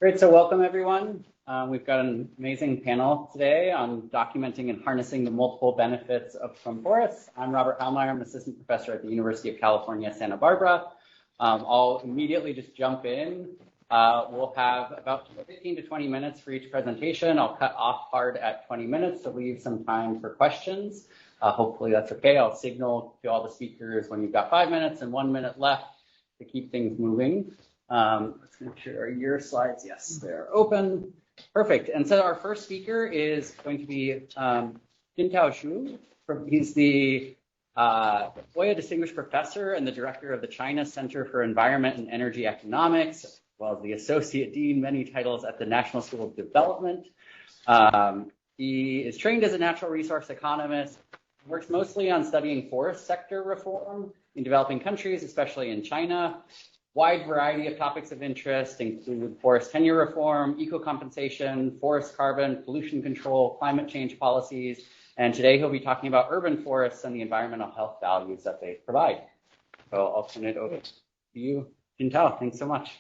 Great, so welcome everyone. We've got an amazing panel today on documenting and harnessing the multiple benefits from forests. I'm Robert Hallmeyer, I'm an assistant professor at the University of California, Santa Barbara. I'll immediately just jump in. We'll have about 15 to 20 minutes for each presentation. I'll cut off hard at 20 minutes to leave some time for questions. Hopefully that's okay. I'll signal to all the speakers when you've got 5 minutes and 1 minute left to keep things moving. Let's make sure your slides, yes, they're open. Perfect. And so our first speaker is going to be Jintao Xu. He's the Oya Distinguished Professor and the Director of the China Center for Environment and Energy Economics, as well as the Associate Dean, many titles at the National School of Development. He is trained as a natural resource economist, works mostly on studying forest sector reform in developing countries, especially in China. Wide variety of topics of interest include forest tenure reform, eco-compensation, forest carbon, pollution control, climate change policies, and today he'll be talking about urban forests and the environmental health values that they provide. So I'll turn it over to you, Jintao. Thanks so much.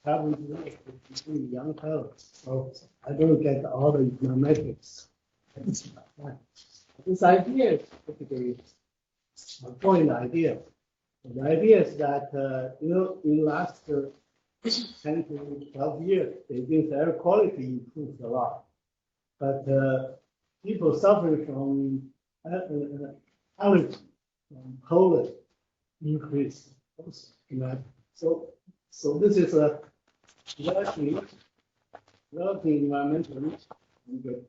Between young fellows, so I don't get all the econometrics. This idea is typically a point idea. The idea is that in the last 10 to 12 years, Beijing's air quality improved a lot, but people suffering from allergy, from pollen increased also. So this is a relatively environmental, and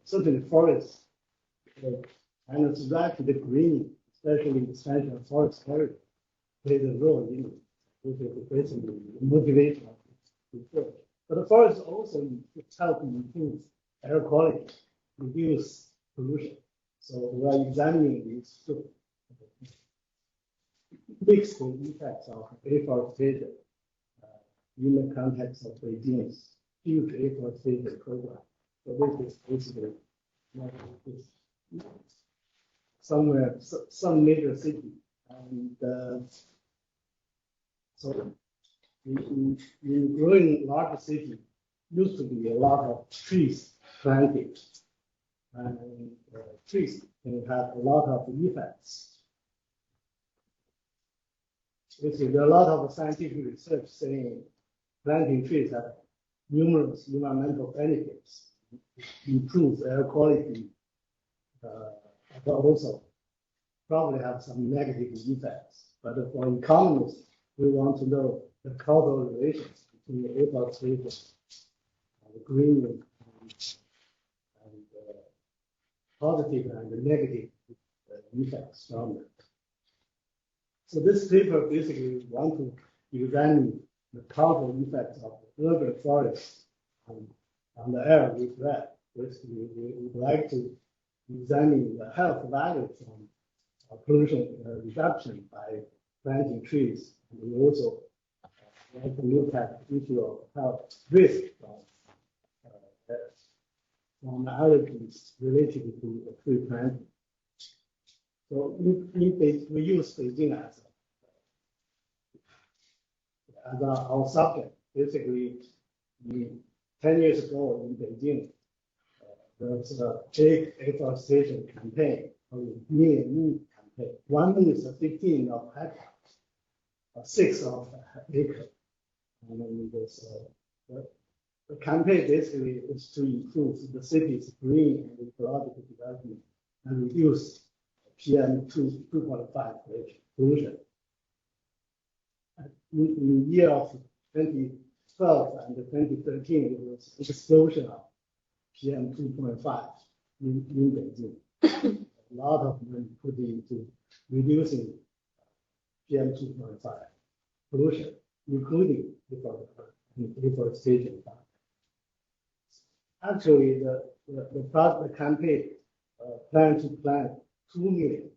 certainly forests, and it's rapid greening, especially the expansion of forest area, plays a role in it, which is basically the motivation of research. But the forest also help improve air quality, reduce pollution. So we are examining these mixed effects of deforestation in the context of Beijing's huge deforestation program. So this is basically somewhere, some major city. And so in growing larger city, used to be a lot of trees planted. And trees can have a lot of effects. Basically, there are a lot of scientific research saying planting trees have numerous environmental benefits, improves air quality, but also probably have some negative effects. But for economists, we want to know the causal relations between the deforestation, the greening, and positive and negative effects from it. So this paper basically want to examine the causal effects of urban forests on the air we breathe. Basically, we would like to examine the health values from pollution reduction by planting trees. And we also want to look at the issue of health risk from allergies related to tree planting. So we use Beijing as our subject. Basically, 10 years ago in Beijing, there was a big deforestation campaign, a million campaign. 1 million is 15 of hectares, 6 of acre. And then the campaign basically is to improve the city's green and ecological development and reduce PM 2.5 pollution. In the year of 2012 and 2013, it was an explosion of PM 2.5 in Beijing. A lot of money put into reducing PM 2.5 pollution, including deforestation. Actually, the campaign planned to plant 2 million,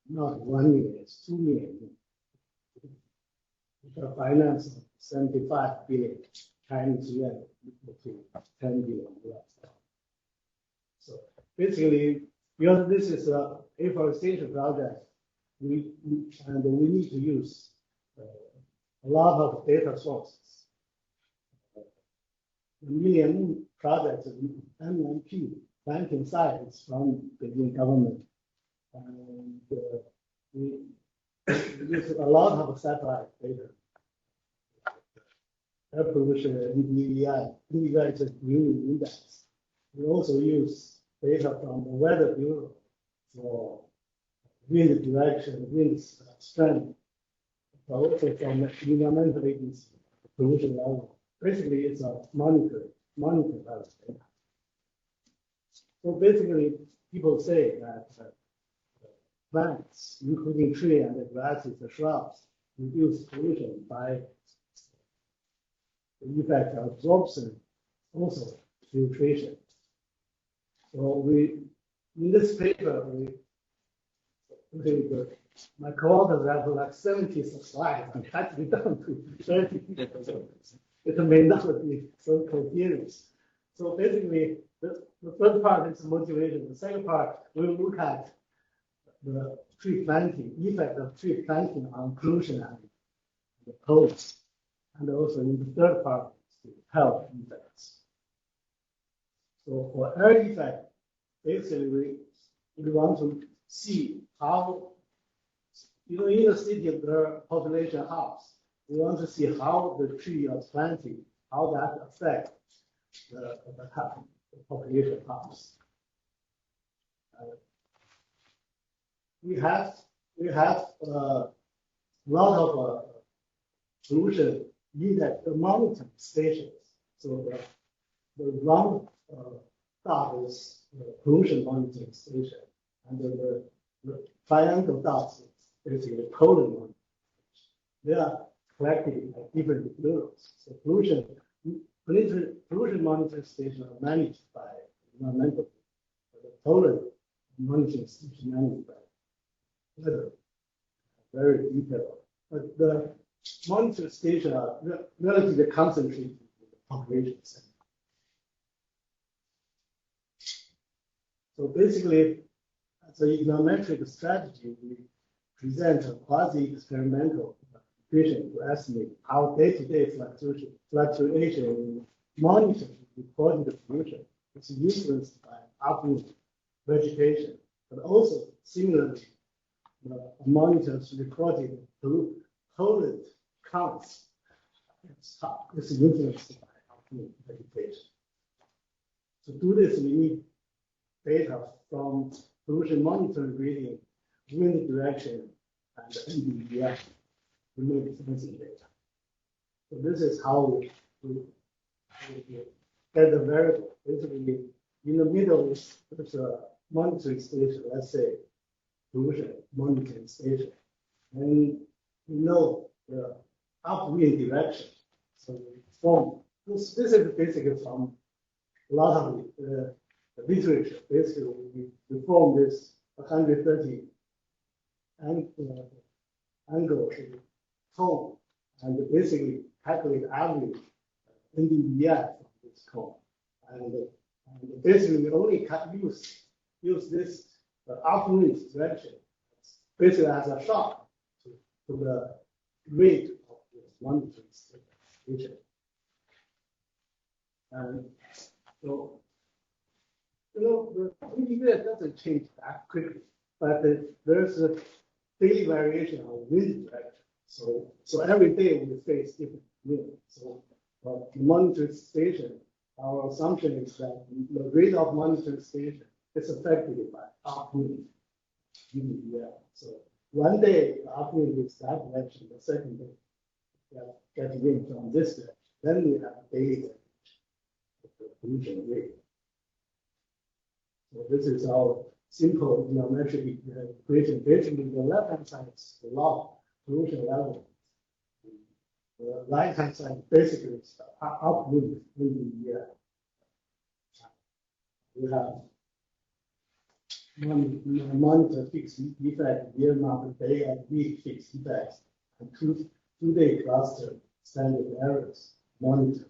not 1 million, it's 2 million. The finance of 75 billion Chinese yuan equal to 10 billion US. So basically, because this is a deforestation project, we need to use a lot of data sources. The million projects, MMP, planting sites from the government. And we use a lot of satellite data. Air pollution, NDVI is a green index. We also use data from the Weather Bureau for wind direction, wind strength, but also from the environmental agency, pollution level. Basically, it's a monitor level data. So basically, people say that plants, including tree and grasses and shrubs, reduce pollution by the effect of absorption, also filtration. So in this paper, my co-authors have like 70 slides and had to be done to 30. It may not be so coherent. So basically, the first part is motivation. The second part, we'll look at the tree planting, effect of tree planting on pollution and the coast. And also in the third part, the health effects. So for air effect, basically we want to see how, in the city there are population hubs. We want to see how the tree is planting, how that affects the population hubs. We have a lot of pollution index monitoring stations. So the round dot is the pollution monitoring station, and the triangle dots is basically pollen monitoring. They are collected at different bureaus. So pollution monitoring stations are managed by environmental. The pollen monitoring station managed by weather. Very detailed. But the monitor stations are relatively concentrated in the population center. So basically, as an econometric strategy, we present a quasi-experimental equation to estimate how day-to-day fluctuation in monitoring recorded pollution is influenced by uproot vegetation, but also similarly, the monitors recorded pollen counts is influenced by uproot vegetation. To do this, we need data from pollution monitoring reading, wind direction, and NDVI remote sensing data. So this is how we get the variable. Basically, in the middle, there's a monitoring station, let's say, pollution monitoring station. And we know the upwind direction. So we form, this is basically from a lot of the literature. Basically, we form this 130 angle cone, and basically calculate average NDVI from this cone. And basically, we only use this upwind direction basically as a shock to the rate of this monitoring station. And so, the NDVI doesn't change that quickly, but there's a daily variation of wind direction. So every day we face different wind. So the monitoring station, our assumption is that the rate of monitoring station is affected by upwind. So one day the upwind is that direction, the second day get wind from this direction. Then we have daily pollution rate. So this is our simple geometric equation. Basically, the left-hand side is the log pollution level. The right-hand side basically is upwind in the year. We have monitor fixed effect, year mark, day and week fixed effects, and two-day cluster standard errors monitor.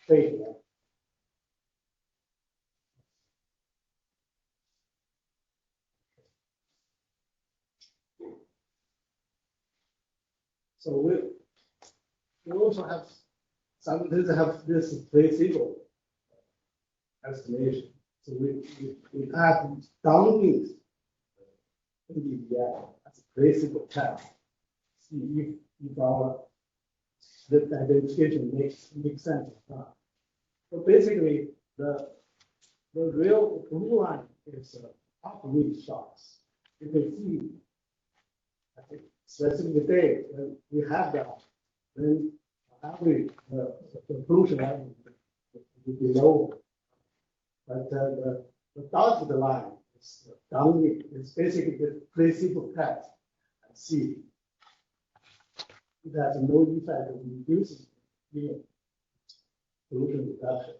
Data. So we also have some this placebo estimation. So we add downwind NDVI as a placebo test. See if our the identification makes sense or not. So basically, the real blue line is upwind shocks. You can see, I think, specific day when we have that, then average the pollution level will be lower. But the dotted line is downwind. It's basically the placebo test and see. It has no effect of reducing pollution reduction.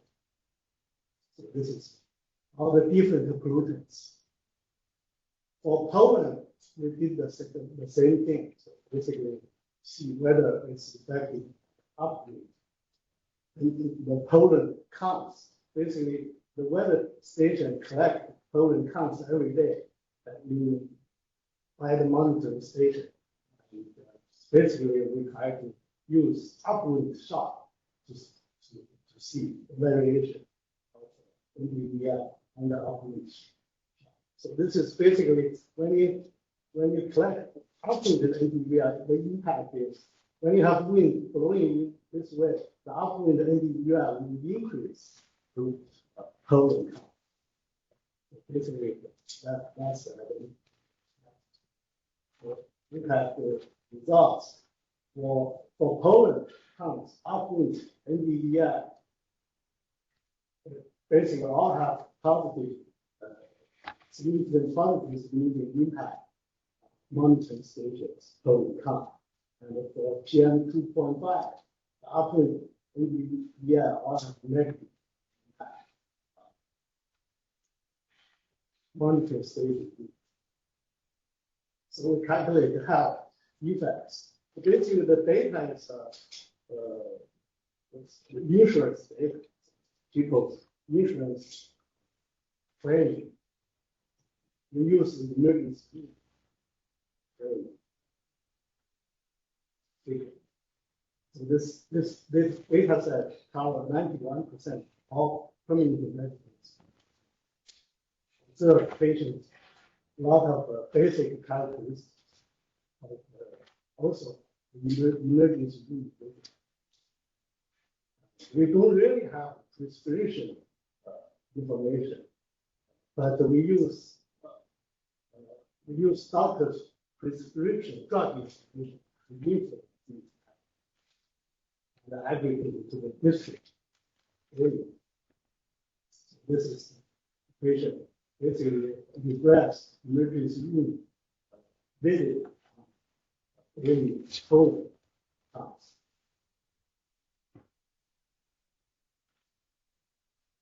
So this is all the different pollutants. For pollen, we did the same thing. So basically, see whether it's effective upwind. The pollen counts. Basically, the weather station collects pollen counts every day by the monitoring station. And, basically, we try to use upwind shock to see the variation of NDVI and the upwind shock. So this is basically when you collect upwind NDVI, the impact is when you have wind blowing this way, the upwind NDVI will increase to pollen count. Basically, that's we have the results for pollen counts upwind NDVI. Basically, all have positive, significant positive impact monitoring stations pollen count. And for PM 2.5, the upwind NDVI all have negative impact monitoring station. So we calculate the health effects. Basically, the data is insurance data, people's insurance claim. We use the emergency claim. So this data set covers 91% of community residents. Observed patients, a lot of basic characteristics. Also, emergency room. We don't really have prescription information, but we use doctors' prescription drug information to give the aggregate to the district area. This is the patient basically request emergency room visit. Really full counts.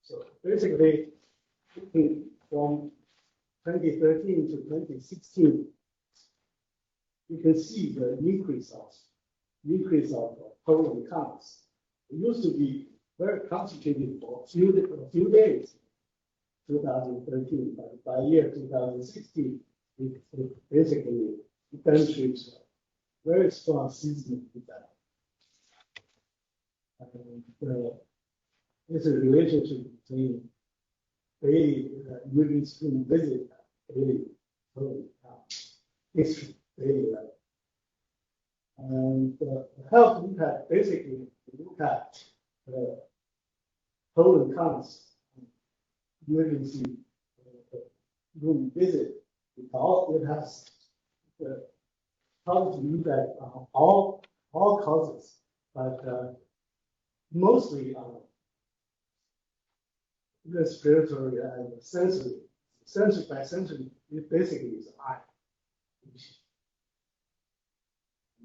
So basically, from 2013 to 2016, you can see the increase of pollen counts. It used to be very concentrated for a few days, 2013, but by year 2016, it basically demonstrates very strong seasonal effect. And there's a relationship between daily emergency room visit, daily history, daily life. And the health impact basically look at the pollen counts, emergency room visit. It has the positive impact on all causes, but mostly on respiratory and sensory. Sensory by sensory, it basically is eye.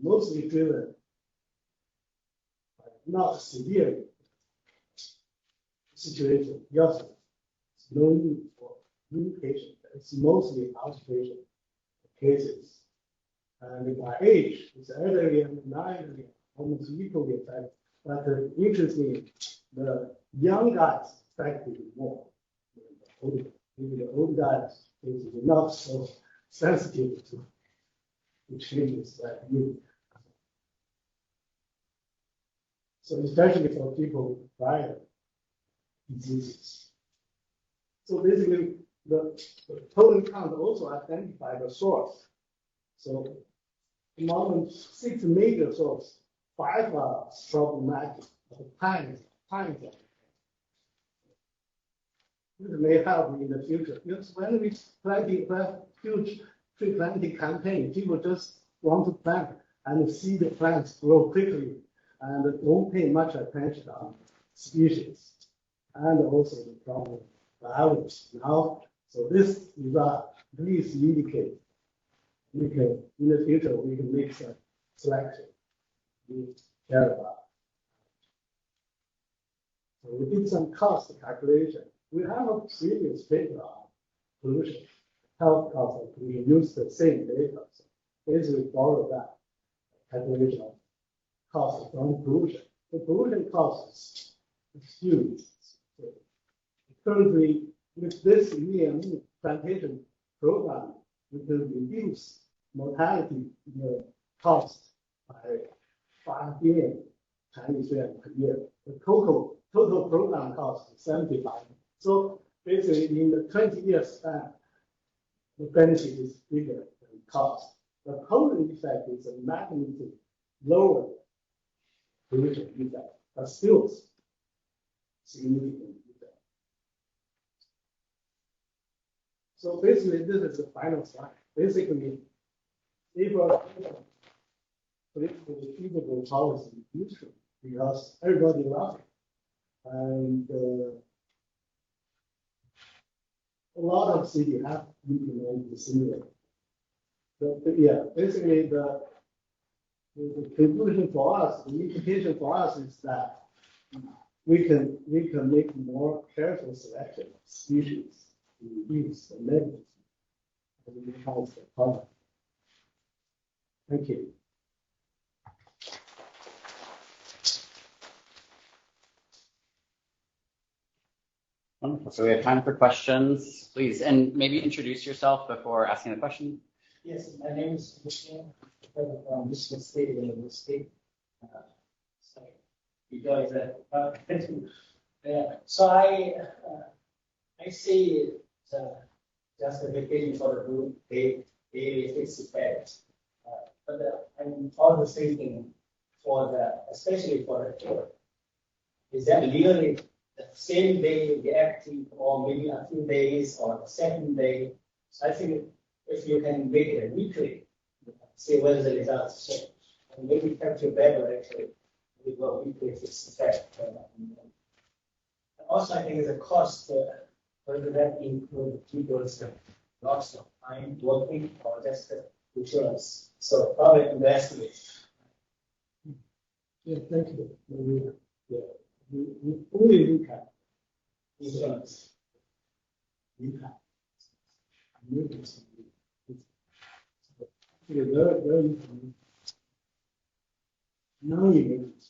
Mostly driven by not severe situation. Yes, no need for inpatient. It's mostly outpatient cases. And by age, it's elderly and non-elderly, almost equally affected. But interestingly, the young guys affected more. The old guys is not so sensitive to changes like you. So especially for people with prior diseases. So basically, the total count also identify the source. So among 6 major sources, 5 are problematic. Times. This may help in the future. Because when we plan huge tree planting campaign, people just want to plant and see the plants grow quickly and don't pay much attention on species and also the problem biology. Now, so this result please indicate we can in the future we can make some selection we care about. So we did some cost calculation. We have a previous paper on pollution, health cost of pollution, use the same data. So basically follow that calculation of cost from pollution. The pollution cost is huge. So currently, with this EME plantation program, we can reduce mortality cost by 5 billion Chinese yuan per year. The total program cost is 75. So basically, in the 20 years span, the benefit is bigger than cost. The total effect is a magnitude lower pollution effect, but still significant effect. So basically, this is the final slide. Basically, if a politically feasible policy is useful because everybody loves it. And a lot of cities have implemented the simulator. Yeah, basically the conclusion for us, the implication for us is that we can make more careful selection of species to reduce the negative and enhance the problem. Thank you. Wonderful. So we have time for questions, please, and maybe introduce yourself before asking a question. Yes, my name is Muslim from Michigan State University. So because so I see the justification for the group daily fixed effect, but I'm also thinking for especially for the tour, is that really the same day reactive or maybe a few days or the second day? So I think if you can make it a weekly, see whether the results change, and maybe capture better actually with a weekly fixed effect. And also, I think the cost, whether that include people's loss of time working or just insurance. So probably investigate. Yeah, thank you. Yeah. We only look at insurance. Impact. Very non-immediate.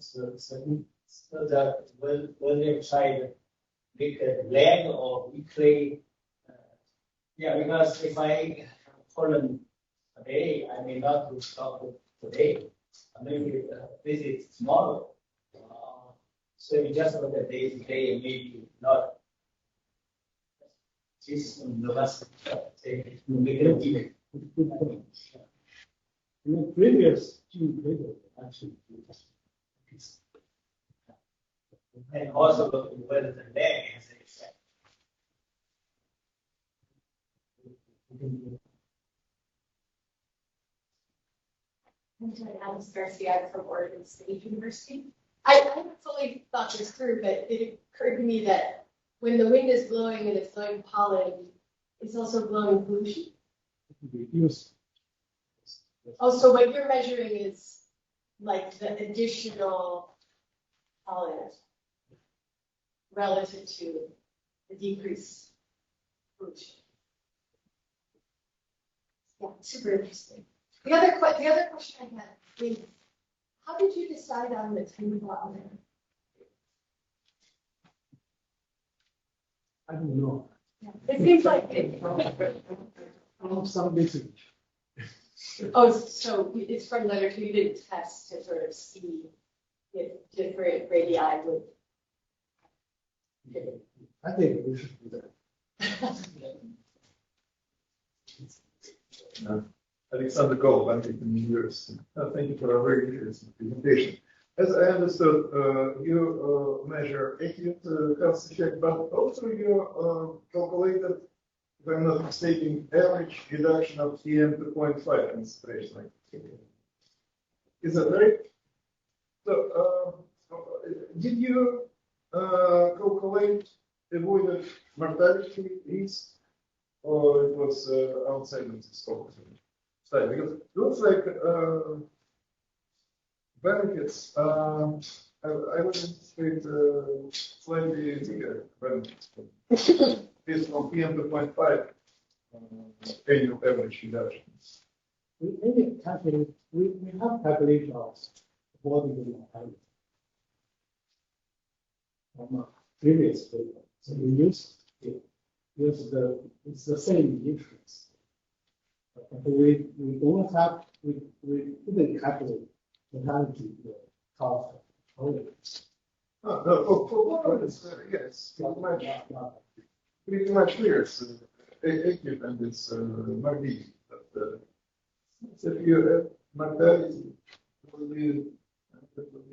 So that when they try to make a leg or weekly, yeah, because if I column a day, I may not do stop today. Maybe visit tomorrow. So you just look at day to day and maybe not. This in the last say make it a week. Good point. In the previous two papers, actually, and also look at whether the leg has an effect. I'm Alice Garcia from Oregon State University. I haven't fully thought this through, but it occurred to me that when the wind is blowing and it's blowing pollen, it's also blowing pollution. Yes. Also, what you're measuring is like the additional pollen relative to the decreased pollution. Yeah, super interesting. The other question I had is, how did you decide on the 10 kilometer? I don't know. Yeah. It seems like it. Some research. Oh, so it's from literature, you didn't test to sort of see if different radii would. I think we should do that. Alexander Gold, Huntington University. Thank you for a very interesting presentation. As I understood, you measure acute health effect, but also you calculated, if I'm not mistaken, average reduction of PM 2.5 concentration. Is that right? So, did you calculate avoided mortality risk, or it was outside of the scope? Because it looks like benefits. I would anticipate slightly bigger benefits based on PM 2.5 annual average reductions. We have calculation of avoiding the mortality from a previous paper. So we use it. It's the same insurance. But we don't have, we couldn't calculate mortality cost of For yes, pretty much clear. It's acute and it's MAGD. But if you have mortality, it will be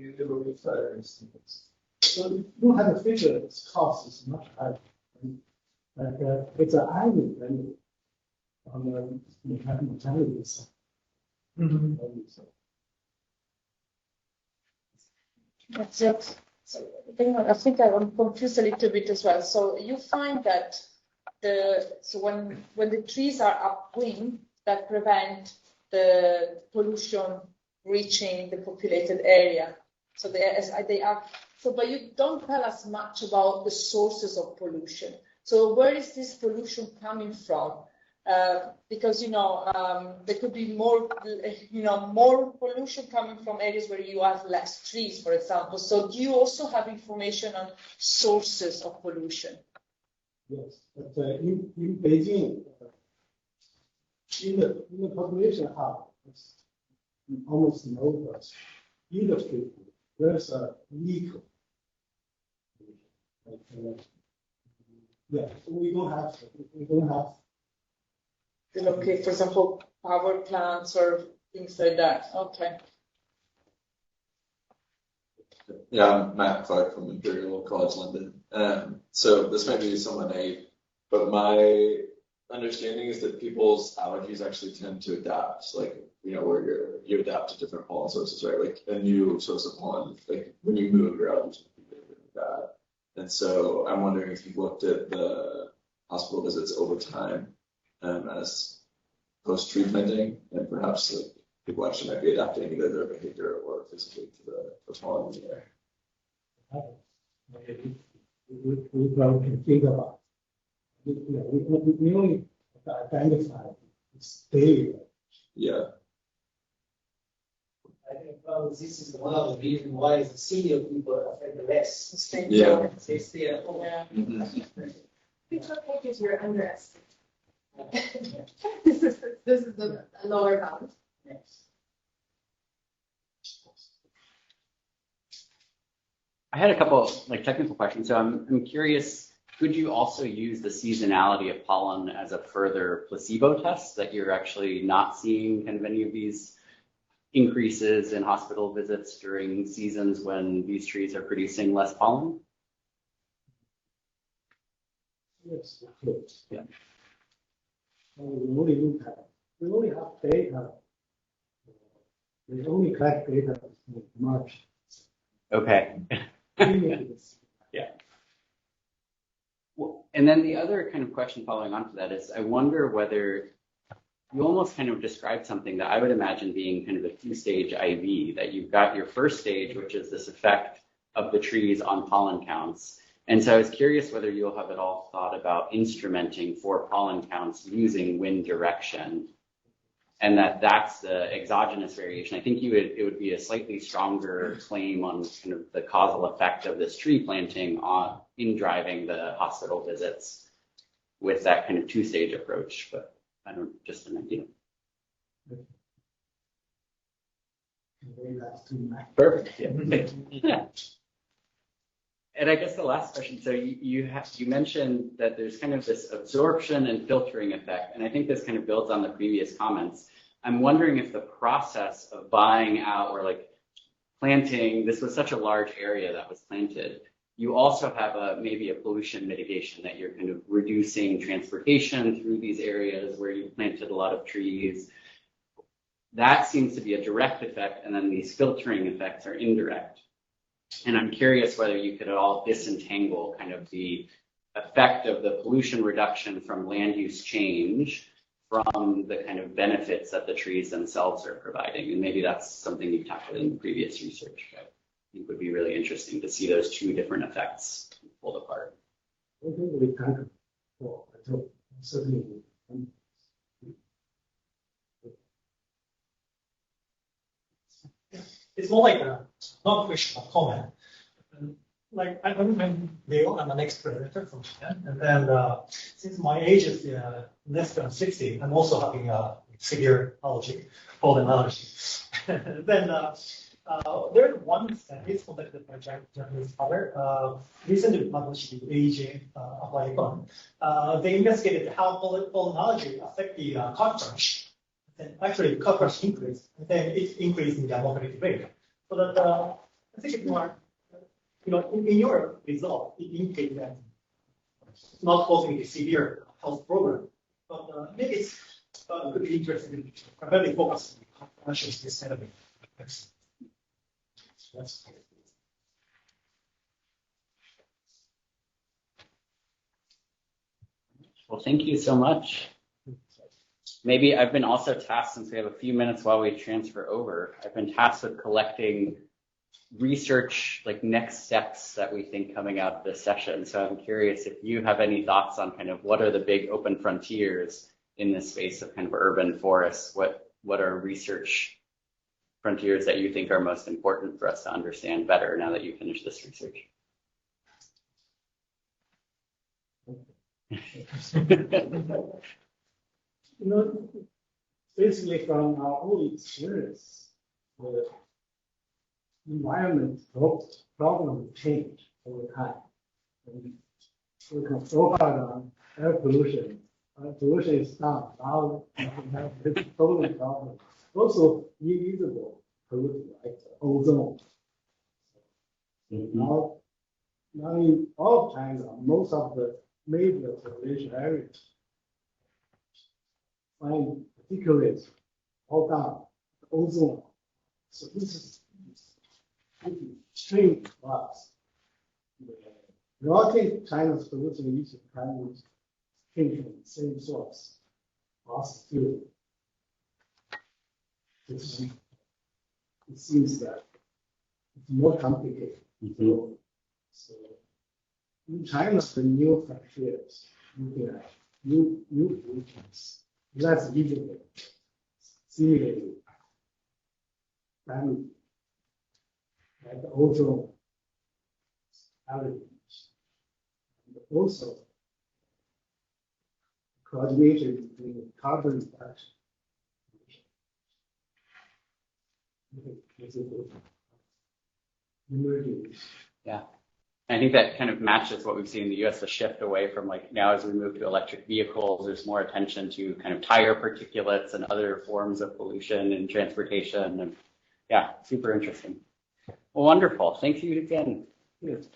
a little bit higher. So you don't have a figure, its cost is much higher. Like it's an annual benefit on the mortality side. That's it. So I think I'm confused a little bit as well. So you find that when the trees are upwind, that prevent the pollution reaching the populated area. So they are. So, but you don't tell us much about the sources of pollution. So where is this pollution coming from? Because there could be more pollution coming from areas where you have less trees, for example. So do you also have information on sources of pollution? Yes, but in Beijing, in the population hub, it's almost no industry. There's a vehicle. Yeah, we don't have. Okay, for example, power plants or things like that. Okay. Yeah, I'm Matt Clark from Imperial College London. So this might be somewhat naive, but my understanding is that people's allergies actually tend to adapt, like, where you adapt to different pollen sources, right? Like a new source of pollen, like when you move, your allergies can be really bad. And so I'm wondering if you've looked at the hospital visits over time as post-tree planting, and perhaps people actually might be adapting either their behavior or physically to the pollen in the air. We can think about. We only identify it's daily. Yeah. I think this is one of the reasons why the senior people affect less. Yeah. They stay at home. Yeah. It's okay because you're underestimating. This is the lower bound. I had a couple technical questions. So I'm curious, could you also use the seasonality of pollen as a further placebo test, that you're actually not seeing kind of any of these increases in hospital visits during seasons when these trees are producing less pollen? Yes, okay. Yeah. We only have data. We only collect data in March. Okay. Yeah. Well, and then the other kind of question following on to that is, I wonder whether you almost kind of described something that I would imagine being kind of a two-stage IV, that you've got your first stage, which is this effect of the trees on pollen counts. And so I was curious whether you'll have at all thought about instrumenting for pollen counts using wind direction, and that's the exogenous variation. I think it would be a slightly stronger claim on kind of the causal effect of this tree planting in driving the hospital visits with that kind of two-stage approach. But I don't, just an idea. Perfect. Yeah. And I guess the last question, so you mentioned that there's kind of this absorption and filtering effect, and I think this kind of builds on the previous comments. I'm wondering if the process of buying out or like planting, this was such a large area that was planted, you also have maybe a pollution mitigation that you're kind of reducing transportation through these areas where you planted a lot of trees. That seems to be a direct effect, and then these filtering effects are indirect. And I'm curious whether you could at all disentangle kind of the effect of the pollution reduction from land use change from the kind of benefits that the trees themselves are providing. And maybe that's something you've tackled in previous research. I think would be really interesting to see those two different effects pulled apart. I think we can, well, I don't, certainly. It's more like a not question, a comment. Like I remember Leo, I'm an ex-predator from Japan, and then since my age is less than 60, I'm also having a severe allergy, pollen allergy. Then there's one study conducted by Japanese father, recently published in AJ Applied Econ. They investigated how pollen allergy affect the cockroach. And actually, cockroach increase, and then it increased in the mortality rate. So that I think it's more, in your result, it indicates that it's not causing a severe health problem, but maybe it's could be interesting. I'm really focused on cockroaches instead of it. Well, thank you so much. Maybe I've been also tasked, since we have a few minutes while we transfer over, I've been tasked with collecting research, like next steps that we think coming out of this session. So I'm curious if you have any thoughts on kind of what are the big open frontiers in this space of kind of urban forests? What are research frontiers that you think are most important for us to understand better now that you finish this research? Basically from our own experience, the environment problem change over time. And we can focus on air pollution. Pollution is down. Now we have this total problem. Also, invisible pollution like ozone. Now in all China, most of the major population areas find particulate all down, ozone. So this is strange for us. We all think China's pollution issue came from the same source, fossil fuel. It seems that it's more complicated. So in China, the new frontiers, looking at new pollutants, less visible, similarly, and like the ozone allergens, and also coordination between carbon reduction. Emerging. Yeah. I think that kind of matches what we've seen in the US, the shift away from like now as we move to electric vehicles, there's more attention to kind of tire particulates and other forms of pollution in transportation. And yeah, super interesting. Well, wonderful. Thank you again. Great.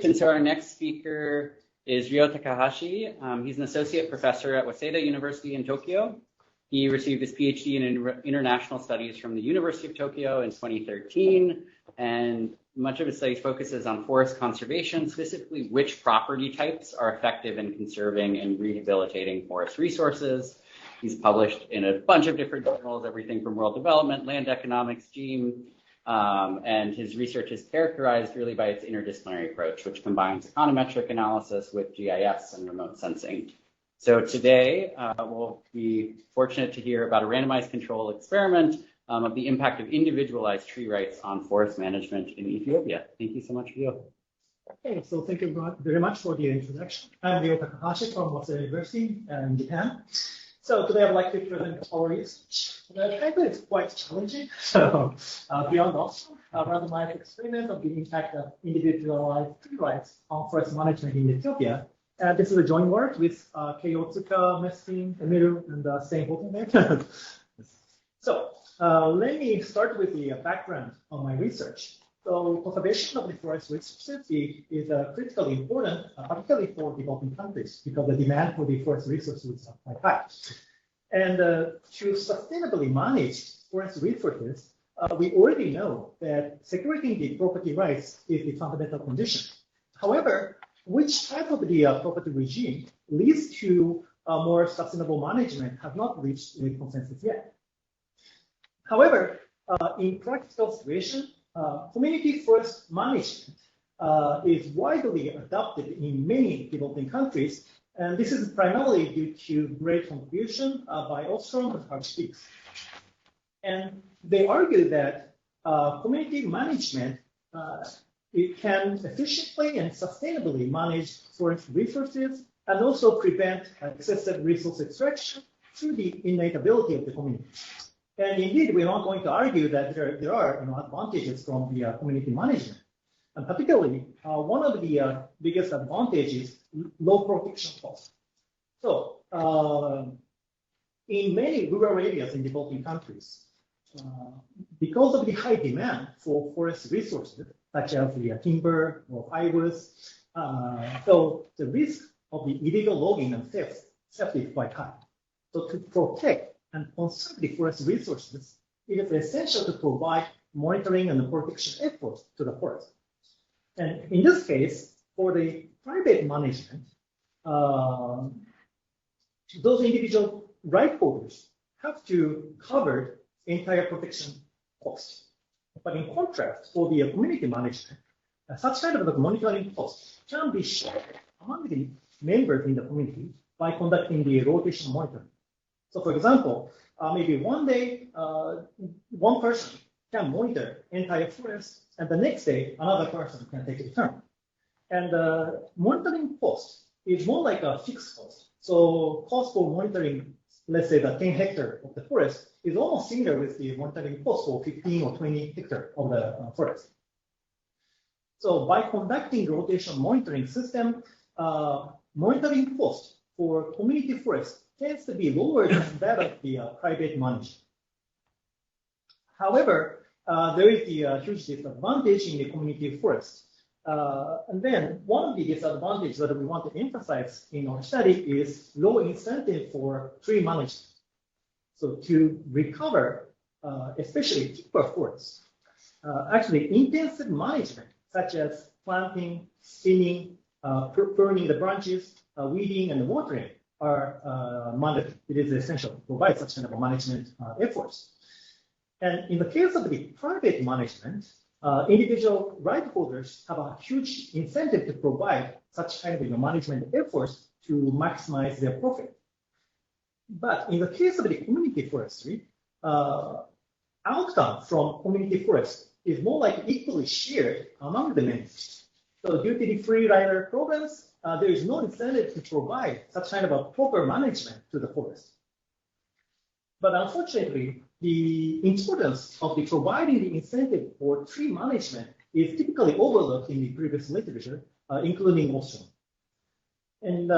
And so our next speaker is Ryo Takahashi. He's an associate professor at Waseda University in Tokyo. He received his PhD in international studies from the University of Tokyo in 2013, and much of his studies focuses on forest conservation, specifically which property types are effective in conserving and rehabilitating forest resources. He's published in a bunch of different journals, everything from World Development, Land Economics, GEAM, and his research is characterized really by its interdisciplinary approach, which combines econometric analysis with GIS and remote sensing. So today, we'll be fortunate to hear about a randomized control experiment of the impact of individualized tree rights on forest management in Ethiopia. Thank you so much, Ryo. Okay, so thank you very much for the introduction. I'm Ryo Takahashi from Waseda University in Japan. So today I'd like to present our research. The title is quite challenging. So beyond Ostrom, a randomized experiment of the impact of individualized tree rights on forest management in Ethiopia. This is a joint work with Kei Otsuka, Messin, Emiru, and Stein Holtenberg. So let me start with the background of my research. So conservation of the forest resources is critically important, particularly for developing countries, because the demand for the forest resources are quite high. And to sustainably manage forest resources, we already know that securing the property rights is the fundamental condition. However, which type of the property regime leads to more sustainable management has not reached a consensus yet. However, in practical situation, community forest management is widely adopted in many developing countries, and this is primarily due to great contribution by Ostrom and Hartwig. And they argue that community management it can efficiently and sustainably manage forest resources and also prevent excessive resource extraction through the innate ability of the community. And indeed, we're not going to argue that there are advantages from the community management. And particularly, one of the biggest advantages is low protection costs. So in many rural areas in developing countries, because of the high demand for forest resources, such as the timber or fibers, so the risk of the illegal logging and theft is quite high. So to protect and conserve the forest resources, it is essential to provide monitoring and protection efforts to the forest. And in this case, for the private management, those individual right holders have to cover entire protection cost. But in contrast, for the community management, such kind of monitoring cost can be shared among the members in the community by conducting the rotation monitoring. So for example, maybe one day, one person can monitor entire forest, and the next day, another person can take a turn. And monitoring cost is more like a fixed cost. So cost for monitoring, let's say the 10 hectares of the forest is almost similar with the monitoring cost for 15 or 20 hectares of the forest. So by conducting rotation monitoring system, monitoring cost for community forest tends to be lower than that of the private management. However, there is the huge disadvantage in the community forest. And then one of the disadvantages that we want to emphasize in our study is low incentive for tree management. So to recover, especially timber forests, actually intensive management, such as planting, thinning, pruning the branches, weeding, and watering are mandatory. It is essential to provide such kind of management efforts. And in the case of the private management, individual right holders have a huge incentive to provide such kind of management efforts to maximize their profit. But in the case of the community forestry, outcome from community forest is more like equally shared among the members. So due to the free rider programs, there is no incentive to provide such kind of a proper management to the forest. But unfortunately, the importance of the providing the incentive for tree management is typically overlooked in the previous literature, including Ostrom. And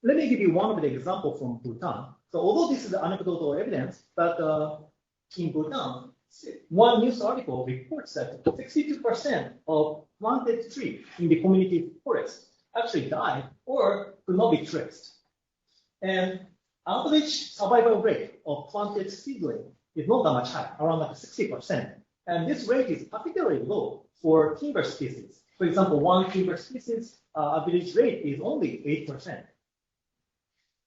let me give you one of the examples from Bhutan. So although this is anecdotal evidence, but in Bhutan, one news article reports that 62% of planted trees in the community forest actually died or could not be traced. And average survival rate of planted seedling is not that much high, around like 60%. And this rate is particularly low for timber species. For example, one timber species average rate is only 8%.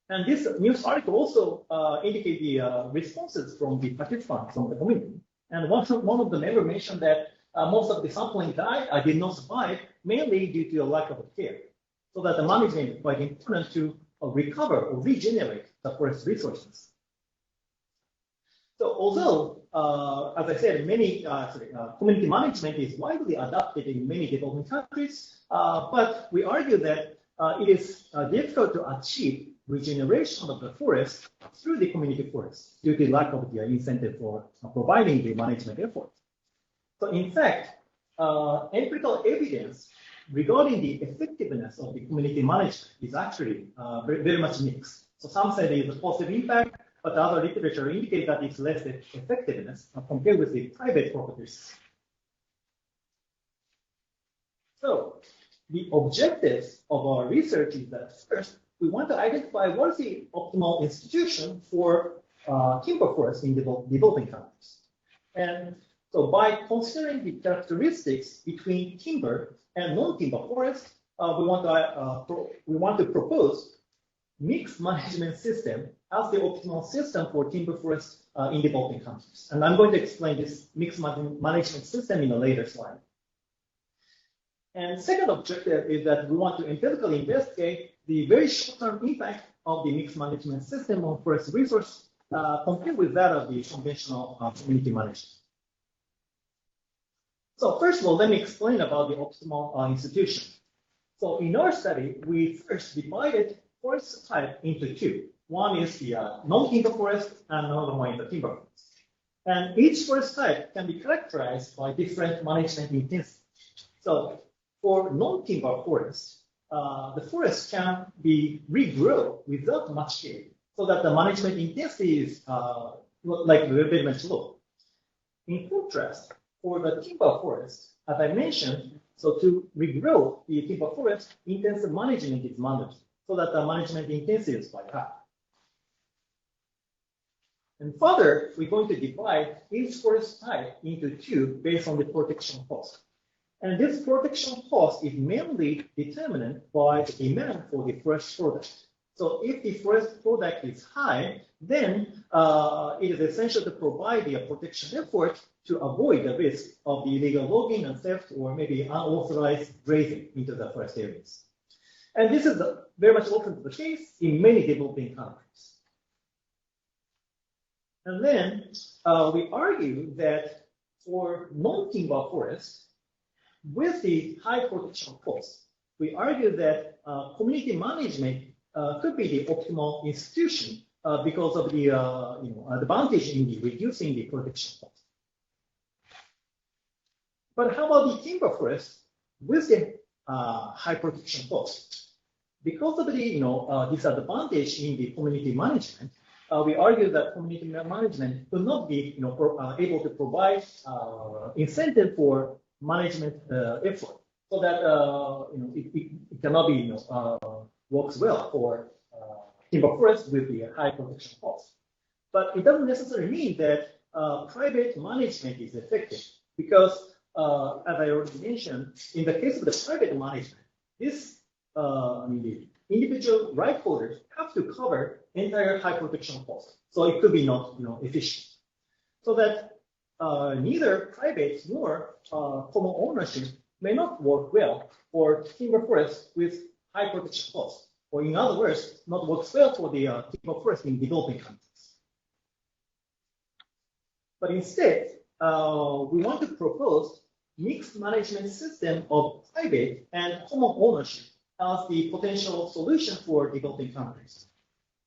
And this news article also indicates the responses from the participants from the community. And one of the members mentioned that most of the sampling did not survive, mainly due to a lack of care. So that the management is quite important to recover or regenerate the forest resources. So although, as I said, community management is widely adopted in many developing countries, but we argue that it is difficult to achieve regeneration of the forest through the community forest due to lack of the incentive for providing the management effort. So in fact, empirical evidence regarding the effectiveness of the community management is actually very much mixed. So some say there is a positive impact, but other literature indicates that it's less effectiveness compared with the private properties. So the objectives of our research is that first, we want to identify what is the optimal institution for timber forests in developing countries. And so by considering the characteristics between timber and non-timber forests, we want to propose mixed management system as the optimal system for timber forests in developing countries. And I'm going to explain this mixed management system in a later slide. And second objective is that we want to empirically investigate the very short-term impact of the mixed management system on forest resource compared with that of the conventional community management. So first of all, let me explain about the optimal institution. So in our study, we first divided forest type into two. One is the non-timber forest, and another one is the timber forest. And each forest type can be characterized by different management intensity. So for non-timber forest, the forest can be regrown without much care, so that the management intensity is very much low. In contrast, for the timber forest, as I mentioned, so to regrow the timber forest, intensive management is managed, so that the management intensity is quite high. And further, we're going to divide each forest type into two based on the protection cost. And this protection cost is mainly determined by the demand for the forest product. So if the forest product is high, then it is essential to provide the protection effort to avoid the risk of the illegal logging and theft or maybe unauthorized grazing into the forest areas. And this is very much often the case in many developing countries. And then we argue that for non-timber forests, with the high protection cost, we argue that community management could be the optimal institution because of the advantage in the reducing the protection cost. But how about the timber forest with the high protection cost? Because of the disadvantage in the community management, we argue that community management could not be able to provide incentive for management effort, so that it cannot be works well for timber forests with the high protection cost. But it doesn't necessarily mean that private management is effective, because as I already mentioned, in the case of the private management, the individual right holders have to cover entire high protection cost. So it could be not efficient. So that neither private nor common ownership may not work well for timber forests with high protection costs, or in other words, not works well for the timber forest in developing countries. But instead, we want to propose mixed management system of private and common ownership as the potential solution for developing countries.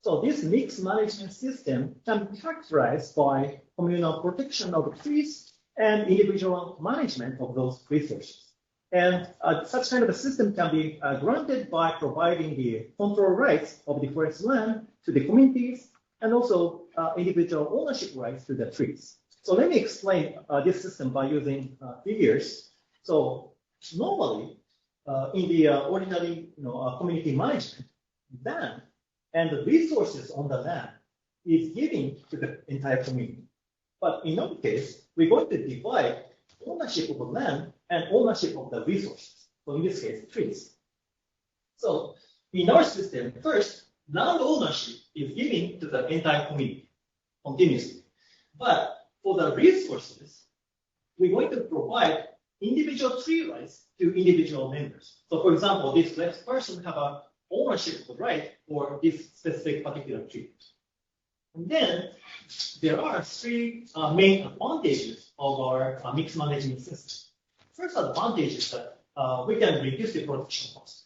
So this mixed management system can be characterized by communal protection of trees and individual management of those resources. And such kind of a system can be granted by providing the control rights of the forest land to the communities, and also individual ownership rights to the trees. So let me explain this system by using figures. So normally, in the ordinary community management, land and the resources on the land is given to the entire community. But in our case, we're going to divide ownership of the land and ownership of the resources. So in this case, trees. So in our system, first, land ownership is given to the entire community continuously. But for the resources, we're going to provide individual tree rights to individual members. So for example, this next person have a ownership of the right for this specific particular tree. And then there are three main advantages of our mixed management system. First advantage is that we can reduce the production cost.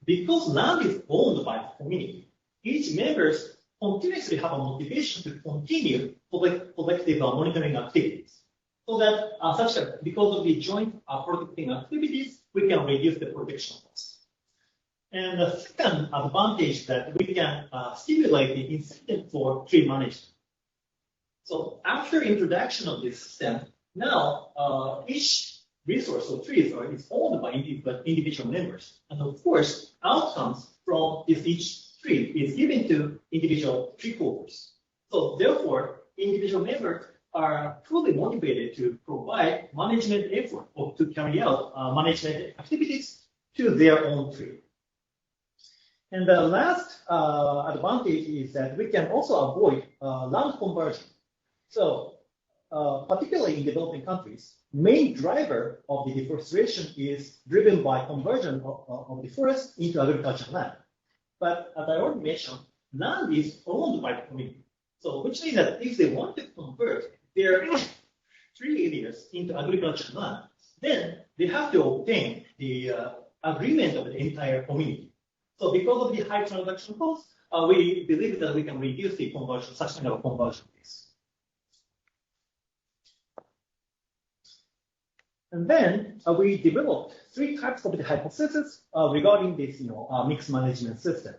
Because land is owned by the community, each members continuously have a motivation to continue collective monitoring activities. So that such that because of the joint protecting activities, we can reduce the production cost. And the second advantage that we can stimulate the incentive for tree management. So after introduction of this system, now each resource or trees is owned by individual members. And of course, outcomes from each tree is given to individual tree holders. So therefore, individual members are fully motivated to provide management effort or to carry out management activities to their own tree. And the last advantage is that we can also avoid land conversion. So particularly in developing countries, main driver of the deforestation is driven by conversion of the forest into agricultural land. But as I already mentioned, land is owned by the community. So which means that if they want to convert their tree areas into agricultural land, then they have to obtain the agreement of the entire community. So because of the high transaction costs, we believe that we can reduce the conversion, such kind of conversion risk. And then we developed three types of the hypotheses regarding this, mixed management system.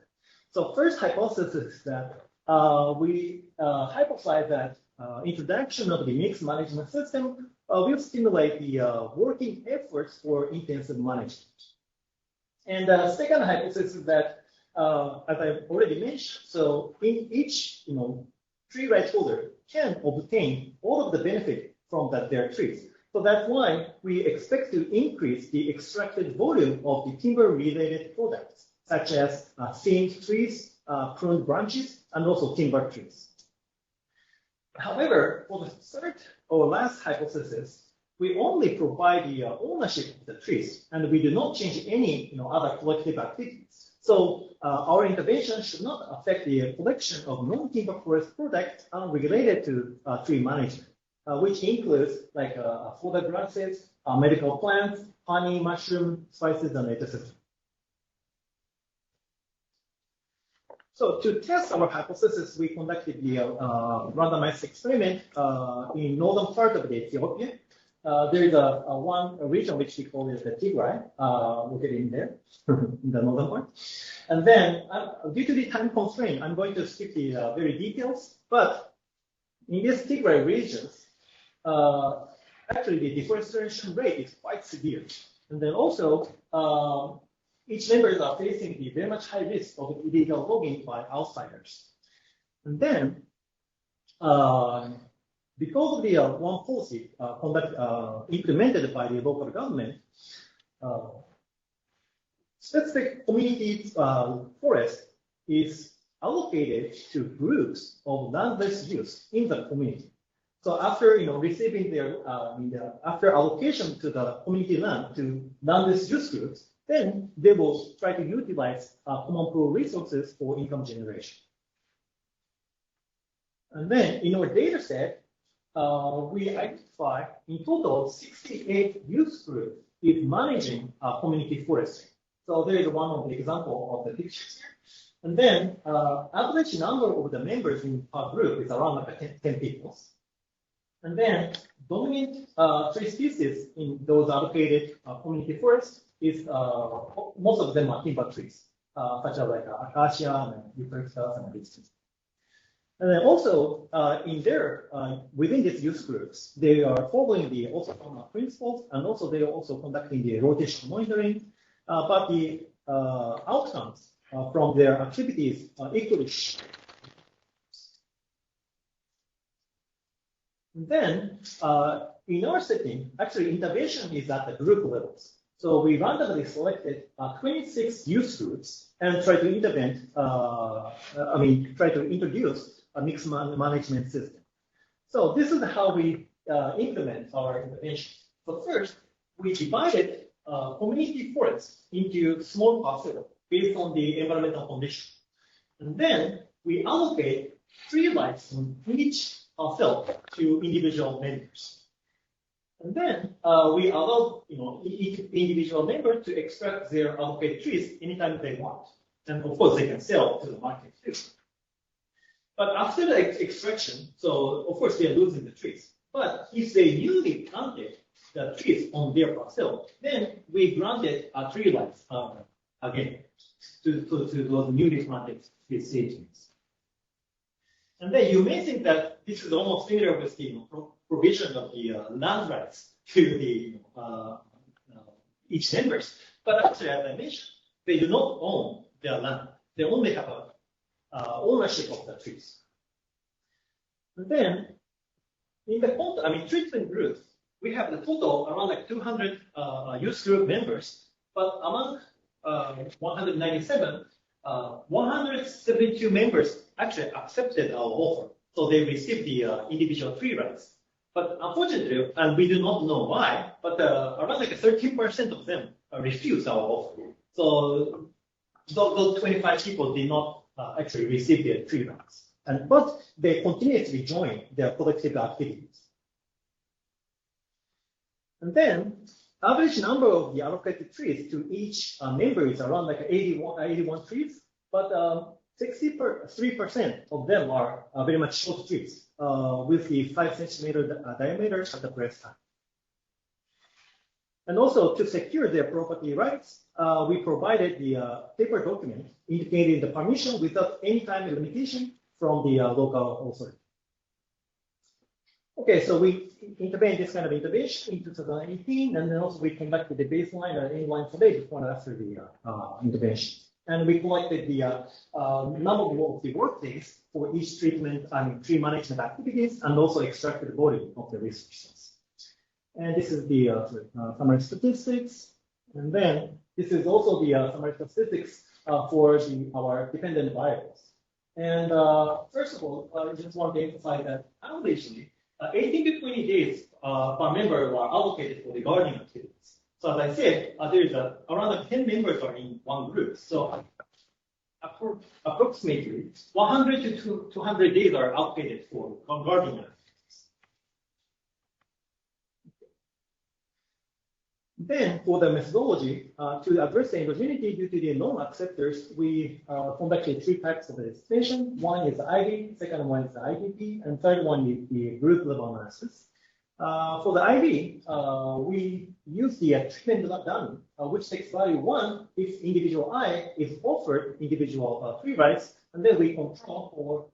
So first hypothesis is that we hypothesize that introduction of the mixed management system will stimulate the working efforts for intensive management. And the second hypothesis is that, as I've already mentioned, so in each tree rights holder can obtain all of the benefit from their trees. So that's why we expect to increase the extracted volume of the timber-related products, such as thin trees, pruned branches, and also timber trees. However, for the third or last hypothesis, we only provide the ownership of the trees, and we do not change any other collective activities. So our intervention should not affect the collection of non-timber forest products related to tree management, which includes like fodder grasses, medical plants, honey, mushroom, spices, and etc. So to test our hypothesis, we conducted the randomized experiment in northern part of Ethiopia. There is one region which we call it the Tigray, located in there, in the northern part. And then, due to the time constraint, I'm going to skip the very details. But in these Tigray regions, actually the deforestation rate is quite severe. And then also, each members are facing the very much high risk of illegal logging by outsiders. And then, because of the one policy implemented by the local government, specific community forest is allocated to groups of landless use in the community. So after receiving their after allocation to the community land to landless use groups, then they will try to utilize common pool resources for income generation. And then in our data set, we identify in total 68 use groups is managing community forestry. So there is one of the example of the pictures here. And then average number of the members in our group is around 10 people. And then dominant tree species in those allocated community forests is most of them are timber trees, such as like acacia and eucalyptus and these. And then also in there, within these use groups, they are following the Ostrom principles, and also they are also conducting the rotation monitoring. But the outcomes from their activities are equally. Then, in our setting, actually intervention is at the group levels. So we randomly selected 26 use groups and try to try to introduce a mixed management system. So this is how we implement our intervention. So first, we divided community forests into small parcels based on the environmental condition. And then we allocate tree rights on each cell to individual members. And then we allow each individual member to extract their allocated trees anytime they want. And of course, they can sell to the market too. But after the extraction, so of course they are losing the trees. But if they newly planted the trees on their parcel, then we granted a tree rights again to those newly planted seedlings. And then you may think that this is almost similar with the provision of the land rights to the each members. But actually, as I mentioned, they do not own their land. They only have a ownership of the trees. And then, in the treatment groups, we have the total around like 200 youth group members, but among 197, 172 members actually accepted our offer. So they received the individual tree rights. But unfortunately, and we do not know why, but around like 13% of them refused our offer. So those 25 people did not actually receive their tree rights. But they continuously join their collective activities. And then, average number of the allocated trees to each member is around like 81 trees, but 63% of them are very much short trees with the 5 centimeter diameter at the breast height. And also, to secure their property rights, we provided the paper document indicating the permission without any time limitation from the local authority. Okay, so we intervened this kind of intervention in 2018, and then also we conducted the baseline and inline survey before and after the intervention. And we collected the number of the work days for each tree management activities, and also extracted the volume of the resources. And this is the summary statistics. And then this is also the summary statistics for our dependent variables. And first of all, I just want to emphasize that averagely, 18 to 20 days per member were allocated for the gardening activities. So as I said, there is around 10 members are in one group. So approximately 100 to 200 days are allocated for gardening activities. Then for the methodology, to address the endogeneity due to the non-acceptors, we conducted 3 types of estimation. One is the IV, second one is the IVP, and third one is the group level analysis. For the IV, we use the treatment done, which takes value 1 if individual I is offered individual tree rights, and then we control for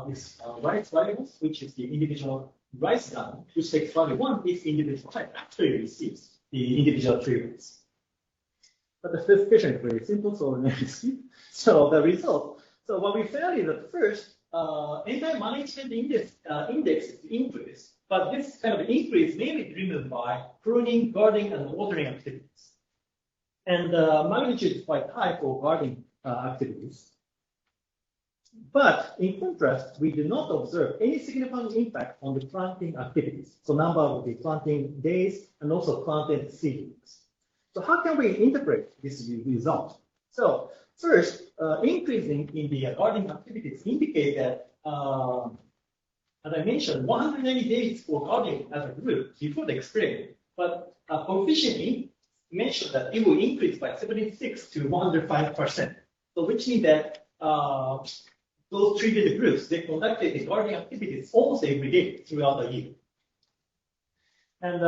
this rights variables, which is the individual rights done, which takes value 1 if individual I actually receives the individual tree rights. But the specification is very simple, so let me see. So the result. So what we found is that first, anti-management index is increased, but this kind of increase may be driven by pruning, guarding, and watering activities. And magnitude is quite high for guarding activities. But in contrast, we do not observe any significant impact on the planting activities. So number of the planting days and also planted seedlings. So how can we interpret this result? So first, increasing in the gardening activities indicate that, as I mentioned, 190 days for gardening as a group before the experiment. But coefficient mentioned that it will increase by 76 to 105%. So which means that those treated groups, they conducted the gardening activities almost every day throughout the year. And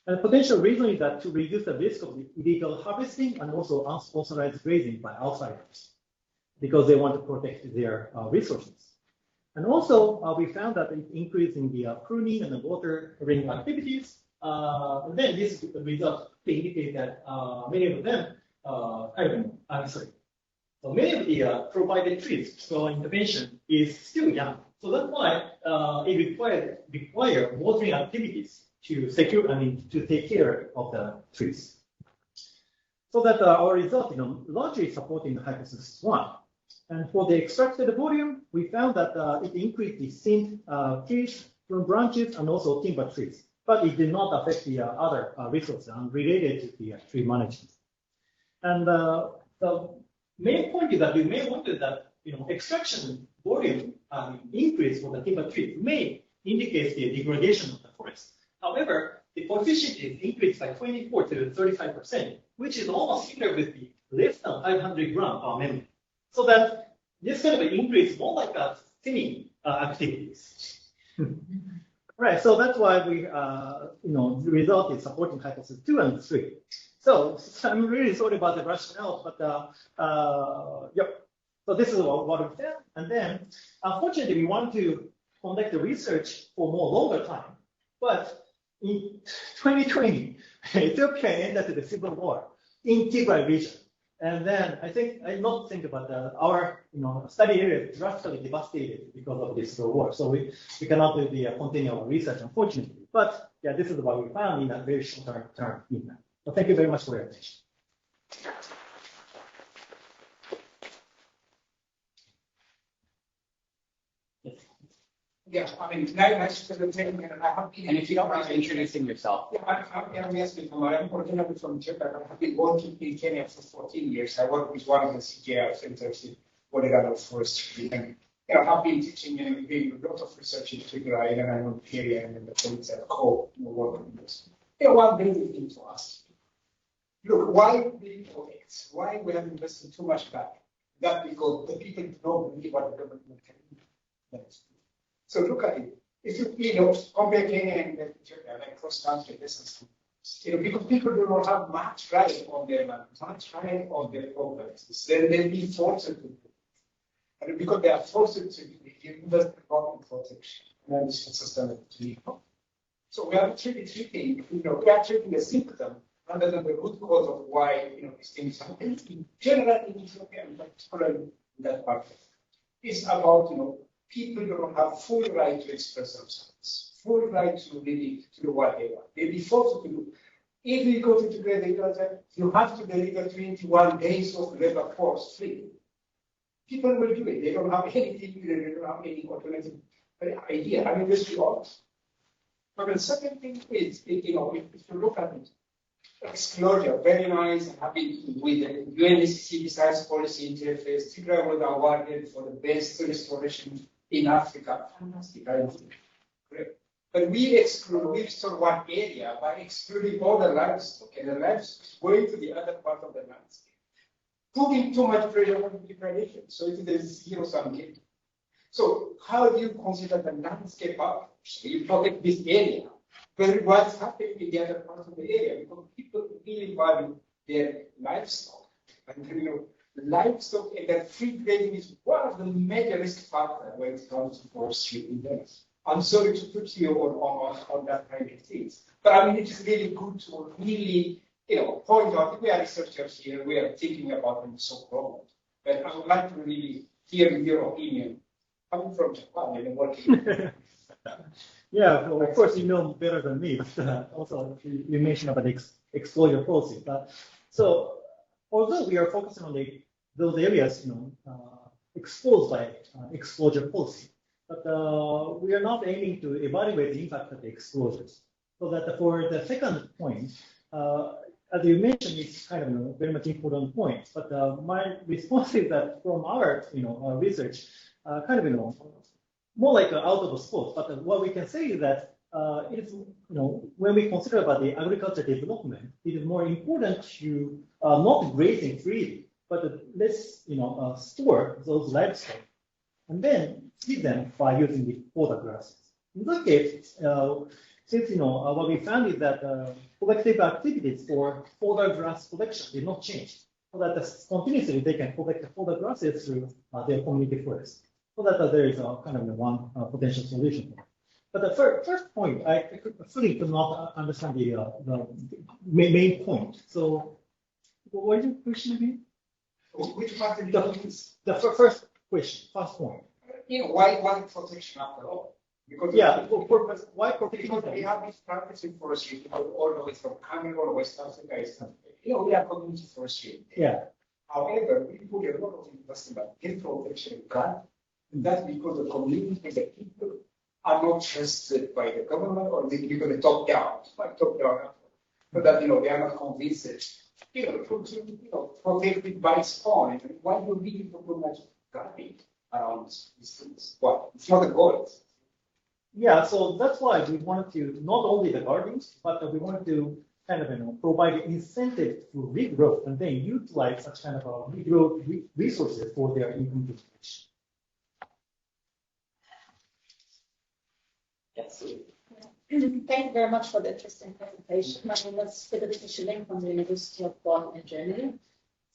the potential reason is that to reduce the risk of illegal harvesting and also unauthorized grazing by outsiders, because they want to protect their resources. And also, we found that it increased in the pruning and the watering activities. And then this result indicate that many of them, so many of the provided trees for intervention is still young. So that's why it require watering activities to secure, to take care of the trees. So that our result, largely supporting the hypothesis 1. And for the extracted volume, we found that it increased the thinned trees from branches and also timber trees, but it did not affect the other resources unrelated to the tree management. And the main point is that you may wonder that extraction volume increase for the timber trees may indicate the degradation of the forest. However, the coefficient is increased by 24 to 35%, which is almost similar with the less than 500 gram per million. So that this kind of an increase more like a thinning activities. Right, so that's why we, the result is supporting hypothesis 2 and 3. So I'm really sorry about the rationale, but yep. So this is what we found. And then, unfortunately, we want to conduct the research for more longer time. But in 2020, Ethiopia entered the civil war in Tigray region. And then I not think about our study area is drastically devastated because of this civil war. So we cannot do the continue our research, unfortunately. But yeah, this is what we found in a very short term impact. So thank you very much for your attention. Yeah, I mean, nice presentation, and I have been. And if you don't mind introducing yourself. Yeah, I'm originally from Japan. I've been working in Kenya for 14 years. I work with one of the CJR centers in Oregano Forestry. And, I've been teaching and doing a lot of research in Tigray, and I'm on area and the colleagues at co work on this. One basic thing to ask. Look, why building projects? Why we have invested too much back? That because the people don't believe what the government can do. So look at it. If you compare Kenya and Ethiopia, like cross country distance, because people do not have much right on their land, much right on their properties, then they'll be forced to do it. And because they are forced to do it, you invest in government protection and this is sustainable. So we are treating, we are treating the symptom rather than the root cause of why these things happen. In general, in Ethiopia, and particularly in that part, it's about people don't have full right to express themselves, full right to really to do what they want. They be forced to do. If you go to together, you have to deliver 21 days of labor force free. People will do it. They don't have anything, they don't have any alternative idea. I mean, let's be honest. But the second thing is, if you look at it, exclosure, very nice, happy with the UNSCC science policy interface. Tigray was awarded for the best restoration in Africa. Fantastic, great. But we restore one area by excluding all the livestock, and the livestock is going to the other part of the landscape, putting too much pressure on degradation. So it is zero sum game. So how do you consider the landscape up? So you protect this area. But what's happening in the other part of the area? Because people really value their livestock. And livestock and their free grading is one of the major risk factors when it comes to forestry in there. I'm sorry to put you on that kind of things. But I mean, it is really good to really, point out, we are researchers here, we are thinking about them so problem. But I would like to really hear your opinion. Coming from Japan and working. Yeah, well, of course, you know better than me, but also you mentioned about the exposure policy. So although we are focusing on those areas, exposed by exposure policy, but we are not aiming to evaluate the impact of the exposures. So that for the second point, as you mentioned, it's kind of a very much important point. But my response is that from our research, kind of more like out of the scope. But what we can say is that it's when we consider about the agriculture development, it is more important to not grazing freely, but let's store those livestock and then feed them by using the fodder grasses. In that case, since what we found is that collective activities for fodder grass collection did not change, so that continuously they can collect the fodder grasses through their community forest. So that there is a kind of one potential solution. But the first point, I fully could not understand the main point. So, what is your question again? Which part did the first question, first point. Why protection after all? Because why protection? Because we have this practice in forestry all the way from Cameroon, West Africa, we are community forestry. Yeah. However, we put a lot of investment in protection grant. And that's because the community and the people are not trusted by the government or because they top down, so that they are not convinced. Protected by its own. Why do we put much garbage around these things. Well, it's not a goal. Yeah, so that's why we wanted to not only the gardens, but we wanted to kind of provide incentive to regrowth and then utilize such kind of regrowth resources for their income generation. Yes. Thank you very much for the interesting presentation. My name is Friederike Schilling from the University of Bonn in Germany.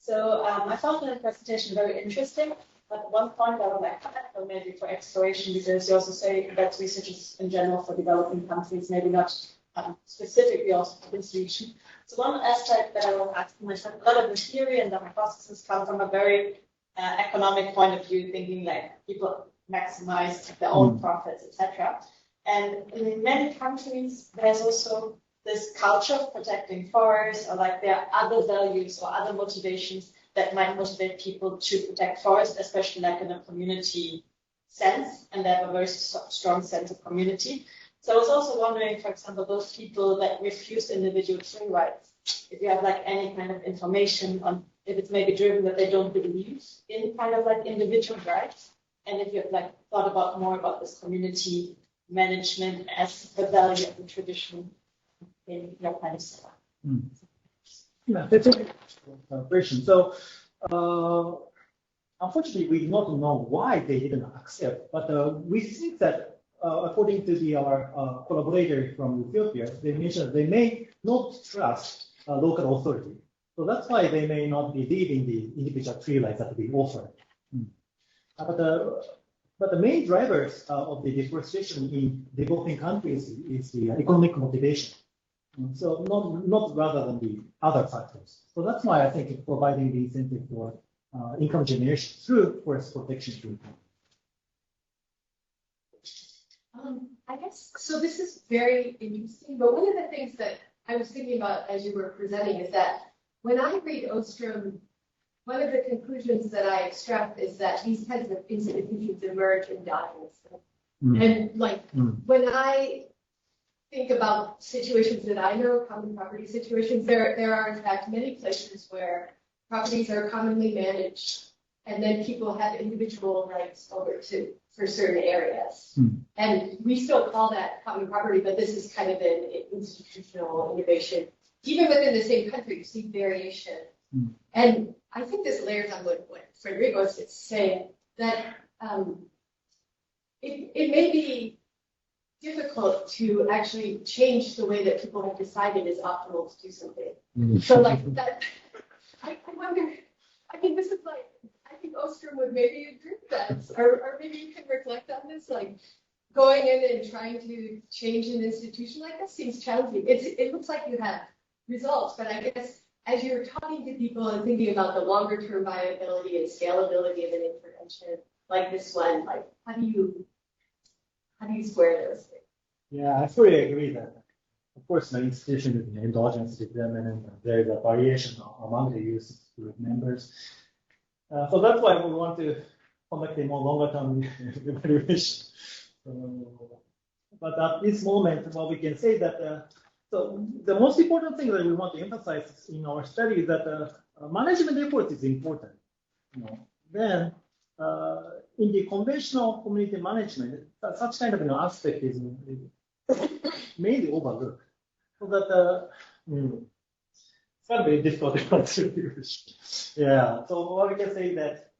So I found the presentation very interesting, but one point I would like to add, or maybe for exploration, because you also say that research is in general for developing countries, maybe not specifically also for this region. So one aspect that I will ask myself, a lot of the theory and the hypotheses come from a very economic point of view, thinking like people maximize their own profits, etc. And in many countries, there's also this culture of protecting forests, or like there are other values or other motivations that might motivate people to protect forests, especially like in a community sense, and they have a very strong sense of community. So I was also wondering, for example, those people that refuse individual tree rights, if you have like any kind of information on if it's maybe driven that they don't believe in kind of like individual rights, and if you've like thought about more about this community management as the value of the tradition in your kind of setup. Yeah, that's a good question. So, unfortunately, we do not know why they didn't accept, but we think that according to our collaborator from Ethiopia, they mentioned they may not trust local authority. So that's why they may not believe in the individual tree rights that we offer. But the main drivers of the deforestation in developing countries is the economic motivation. So not rather than the other factors. So that's why I think providing the incentive for income generation through forest protection. I guess, so this is very interesting, but one of the things that I was thinking about as you were presenting is that when I read Ostrom, one of the conclusions that I extract is that these kinds of institutions emerge endogenously. And like when I think about situations that I know, common property situations, there are in fact many places where properties are commonly managed and then people have individual rights for certain areas. And we still call that common property, but this is kind of an institutional innovation. Even within the same country, you see variation. And I think this layers on what Federico is saying, that it may be difficult to actually change the way that people have decided is optimal to do something. So like that, I wonder, I mean, this is like, I think Ostrom would maybe agree with that, or maybe you can reflect on this, like going in and trying to change an institution like this seems challenging. It looks like you have results, but I guess as you're talking to people and thinking about the longer term viability and scalability of an intervention like this one, like how do you square those things? Yeah, I fully agree that, of course, the institution is an endogenous development and there is a variation among the user group members. So that's why we want to conduct a more longer term evaluation. But at this moment, what we can say that so the most important thing that we want to emphasize in our study is that management effort is important. Then in the conventional community management, such kind of an aspect is mainly overlooked. So that it's not very difficult to answer. Yeah. So what we can say that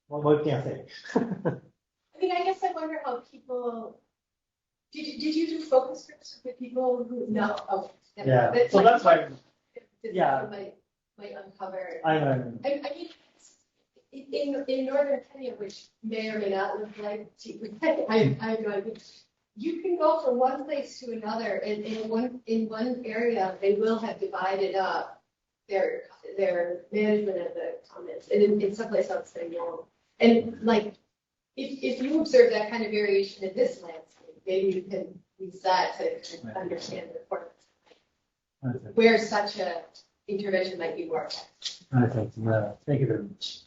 what we can say. I mean, I guess I wonder how people. Did you do focus groups with people who no? Oh, yeah. So that's why. Yeah. Might uncover. I know. I mean, in northern Kenya, which may or may not look like I have no idea. You can go from one place to another, and in one area they will have divided up their management of the commons, and in some place else they won't. And like, if you observe that kind of variation in this landscape, maybe you can use that to kind of understand the importance where such a intervention might be more effective. Thank you very much.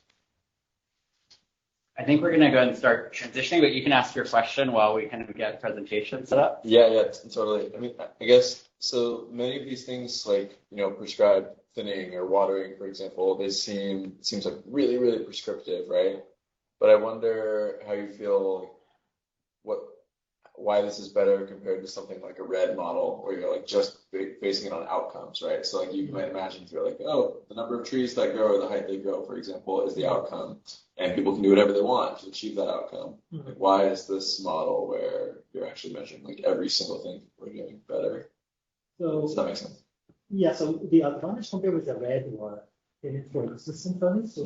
I think we're going to go ahead and start transitioning, but you can ask your question while we kind of get presentation set up. Yeah, totally. I mean, I guess, so many of these things, like, prescribe thinning or watering, for example, they seems like really, really prescriptive, right? But I wonder how you feel, why this is better compared to something like a red model where you're like just basing it on outcomes, right? So like you might imagine you're like, oh, the number of trees that grow or the height they grow, for example, is the outcome, and people can do whatever they want to achieve that outcome. Like, why is this model where you're actually measuring like every single thing we're doing better? So does that make sense? yeah, so the advantage compared with the red or for the system furnace. So,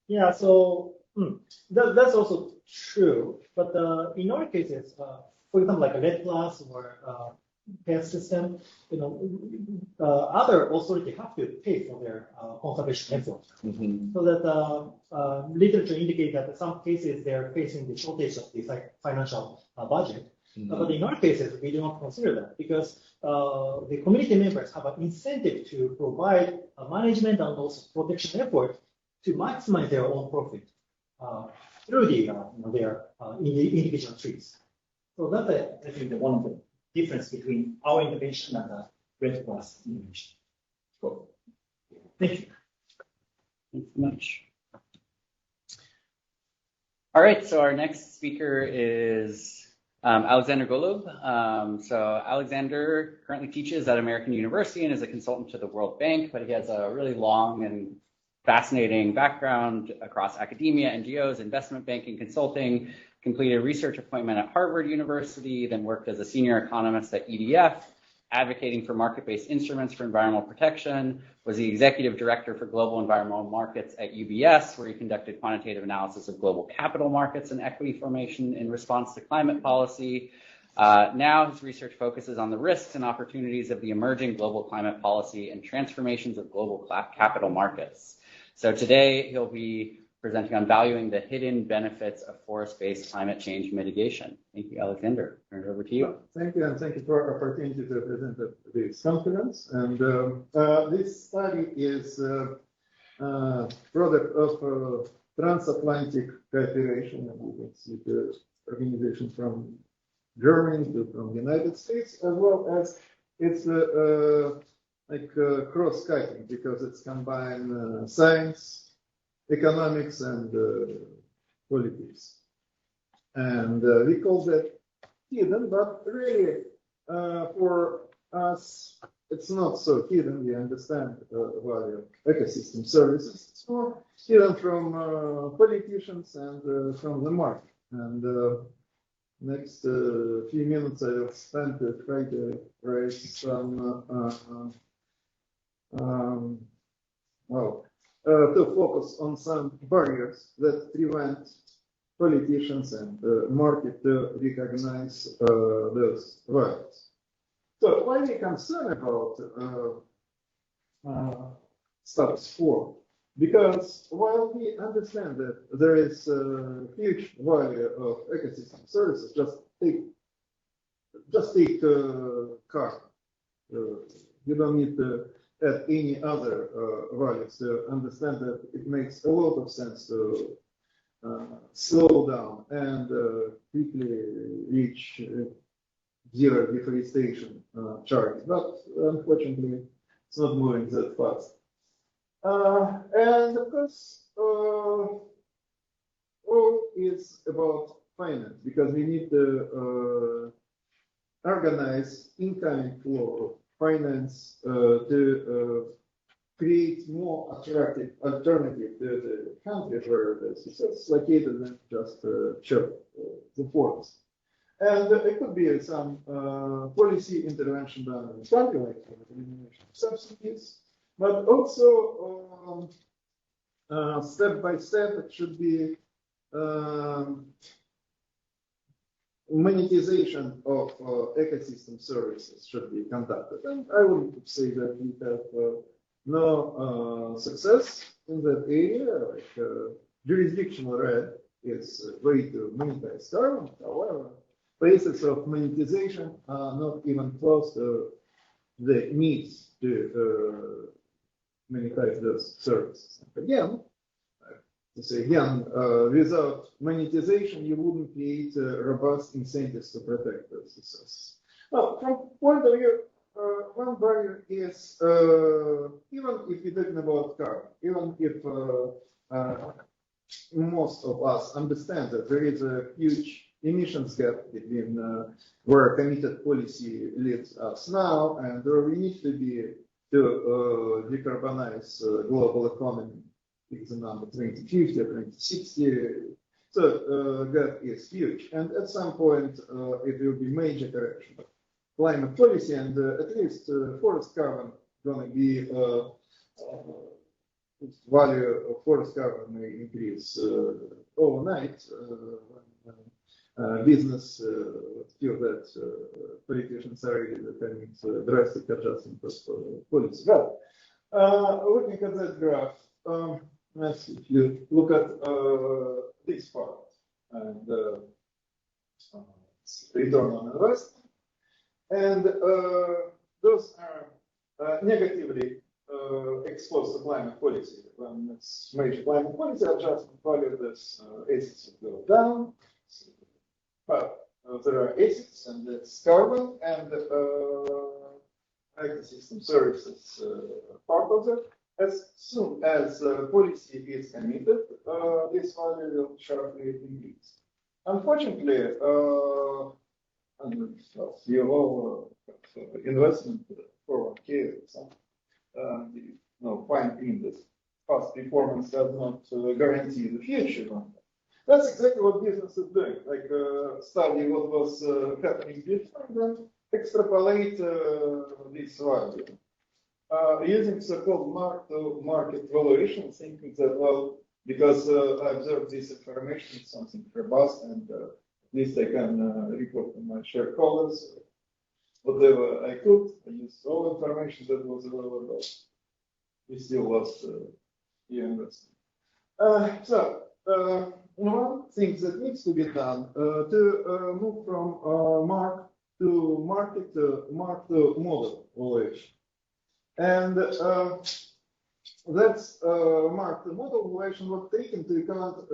yeah, so that's also true. But in our cases, for example, like a red plus or PAS system, other authority have to pay for their conservation effort. So that literature indicate that in some cases they're facing the shortage of the financial budget. But in our cases, we do not consider that because the community members have an incentive to provide management and also protection effort to maximize their own profit through their individual trees. So that's I think one of the difference between our intervention and the Red Cross intervention. Cool. Thank you. Thanks so much. All right, so our next speaker is Alexander Golub. So Alexander currently teaches at American University and is a consultant to the World Bank, but he has a really long and fascinating background across academia, NGOs, investment banking, consulting, completed a research appointment at Harvard University, then worked as a senior economist at EDF, advocating for market-based instruments for environmental protection, was the executive director for global environmental markets at UBS, where he conducted quantitative analysis of global capital markets and equity formation in response to climate policy. Now his research focuses on the risks and opportunities of the emerging global climate policy and transformations of global capital markets. So today he'll be presenting on valuing the hidden benefits of forest-based climate change mitigation. Thank you, Alexander. Turn it over to you. Thank you, and thank you for the opportunity to present at this conference. And this study is a product of transatlantic cooperation, and we can see the organization from Germany to from the United States, as well as it's cross-cutting because it's combined science, economics, and politics. And we call that hidden, but really for us, it's not so hidden. We understand the value of ecosystem services. It's more hidden from politicians and from the market. And next few minutes I will spend to try to raise some to focus on some barriers that prevent politicians and the market to recognize those values. So why are we concerned about status quo? Because while we understand that there is a huge value of ecosystem services, just take car. You don't need to add any other values to understand that it makes a lot of sense to slow down and quickly reach zero deforestation target. But unfortunately, it's not moving that fast. And of course, all is about finance because we need to organize incoming flow of finance to create more attractive alternative to the country where the success is located and just chop the forest. And it could be some policy intervention done in the country, like elimination of subsidies, but also step by step, it should be monetization of ecosystem services should be conducted. And I would say that we have no success in that area, like jurisdictional right is a way to monetize carbon. However, basis of monetization are not even close to the needs to monetize those services. And again, without monetization, you wouldn't create robust incentives to protect those resources. Well, from point of view one barrier is even if you're talking about carbon, even if most of us understand that there is a huge emissions gap between where committed policy leads us now and where we need to be to decarbonize global economy, is the number 2050, 2060. So gap is huge, and at some point it will be major correction of climate policy, and at least forest carbon going to be value of forest carbon may increase overnight. Business feel that politicians are ready to commit drastic adjustment of policy. Well, looking at that graph, if you look at this part and return on investment, and those are negatively exposed to climate policy. When it's major climate policy adjustment, value of this assets will go down. But there are assets, and that's carbon, and ecosystem services part of that. As soon as policy is committed, this value will sharply increase. Unfortunately, CLO investment 401k, finding this past performance does not guarantee the future. That's exactly what business is doing. Like study what was happening before, and then extrapolate this value. Using so-called market valuation, thinking that, well, because I observed this information, it's something robust, and at least I can report to my shareholders whatever I could. I used all information that was available. We still lost the investment. One thing that needs to be done to move from mark to market to mark to model valuation. And that's mark to model valuation what take into account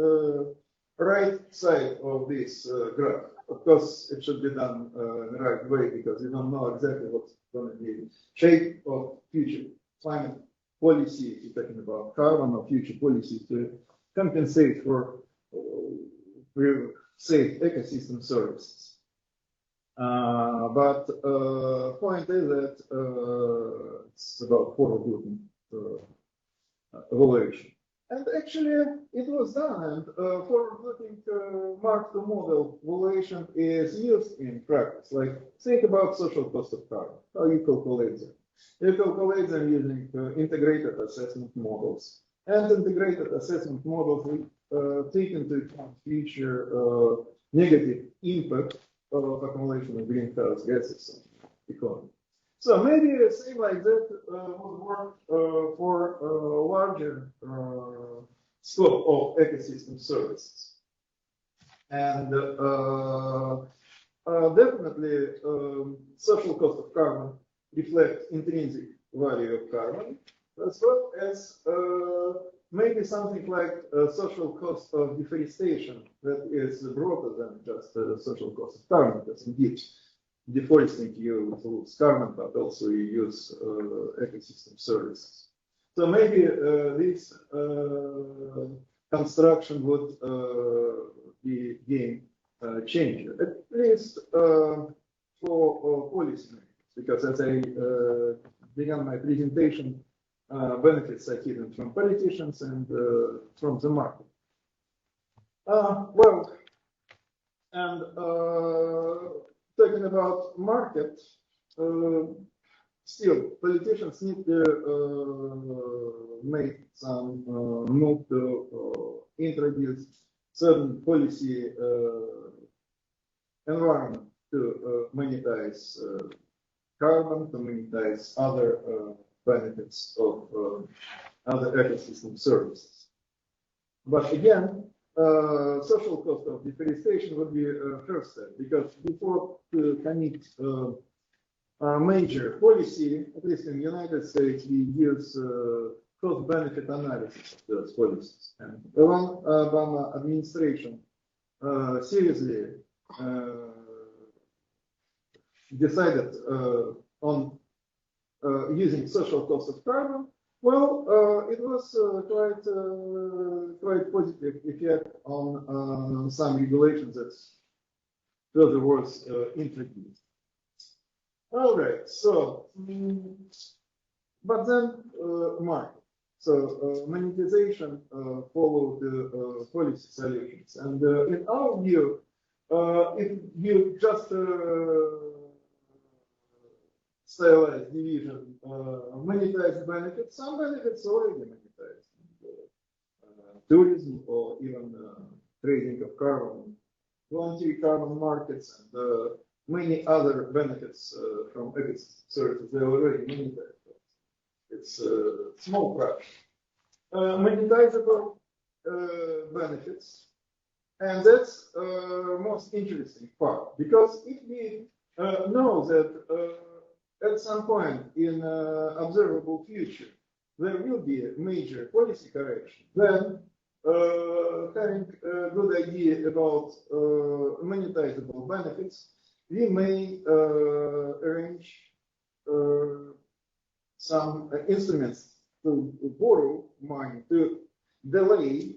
right side of this graph. Of course, it should be done the right way because you don't know exactly what's going to be shape of future climate policy. If you're talking about carbon or future policies to compensate for safe ecosystem services. But point is that it's about forward-looking evaluation. And actually, it was done, and forward-looking mark-to-model valuation is used in practice. Like, think about social cost of carbon, how you calculate them. You calculate them using integrated assessment models. And integrated assessment models will take into account future negative impact of accumulation of greenhouse gases on the economy. So maybe a thing like that would work for a larger scope of ecosystem services. And definitely social cost of carbon reflects intrinsic value of carbon, as well as maybe something like social cost of deforestation that is broader than just social cost of carbon, because indeed deforesting you lose carbon, but also you use ecosystem services. So maybe this construction would be game changer, at least for policymakers, because as I began my presentation, benefits are hidden from politicians and from the market. Well, and talking about market, still politicians need to make some move to introduce certain policy environment to monetize carbon, to monetize other benefits of other ecosystem services. But again, social cost of deforestation would be a first step, because before to commit major policy, at least in the United States, we use cost-benefit analysis of those policies. And the Obama administration seriously decided on using social cost of carbon, well, it was quite positive effect on some regulations that further was introduced. All right, so, but then market. So monetization followed the policy solutions, and in our view, if you just stylize division, monetize benefits, some benefits already monetized. Tourism or even trading of carbon, voluntary carbon markets, and many other benefits from ecosystem services, they already monetized. It's a small fraction. Monetizable benefits, and that's most interesting part, because if we know that at some point in observable future there will be a major policy correction, then having a good idea about monetizable benefits, we may arrange some instruments to borrow money to delay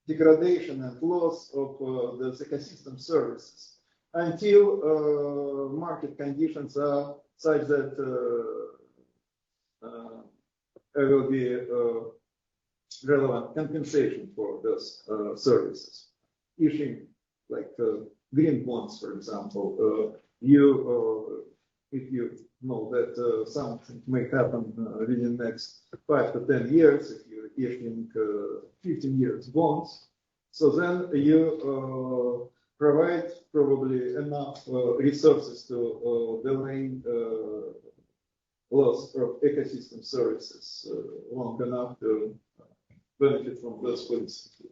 degradation and loss of the ecosystem services until market conditions are such that there will be relevant compensation for those services. Issuing like green bonds, for example, if you know that something may happen within the next 5 to 10 years, if you're issuing 15 years bonds, so then you provide probably enough resources to delay loss of ecosystem services long enough to benefit from those policies.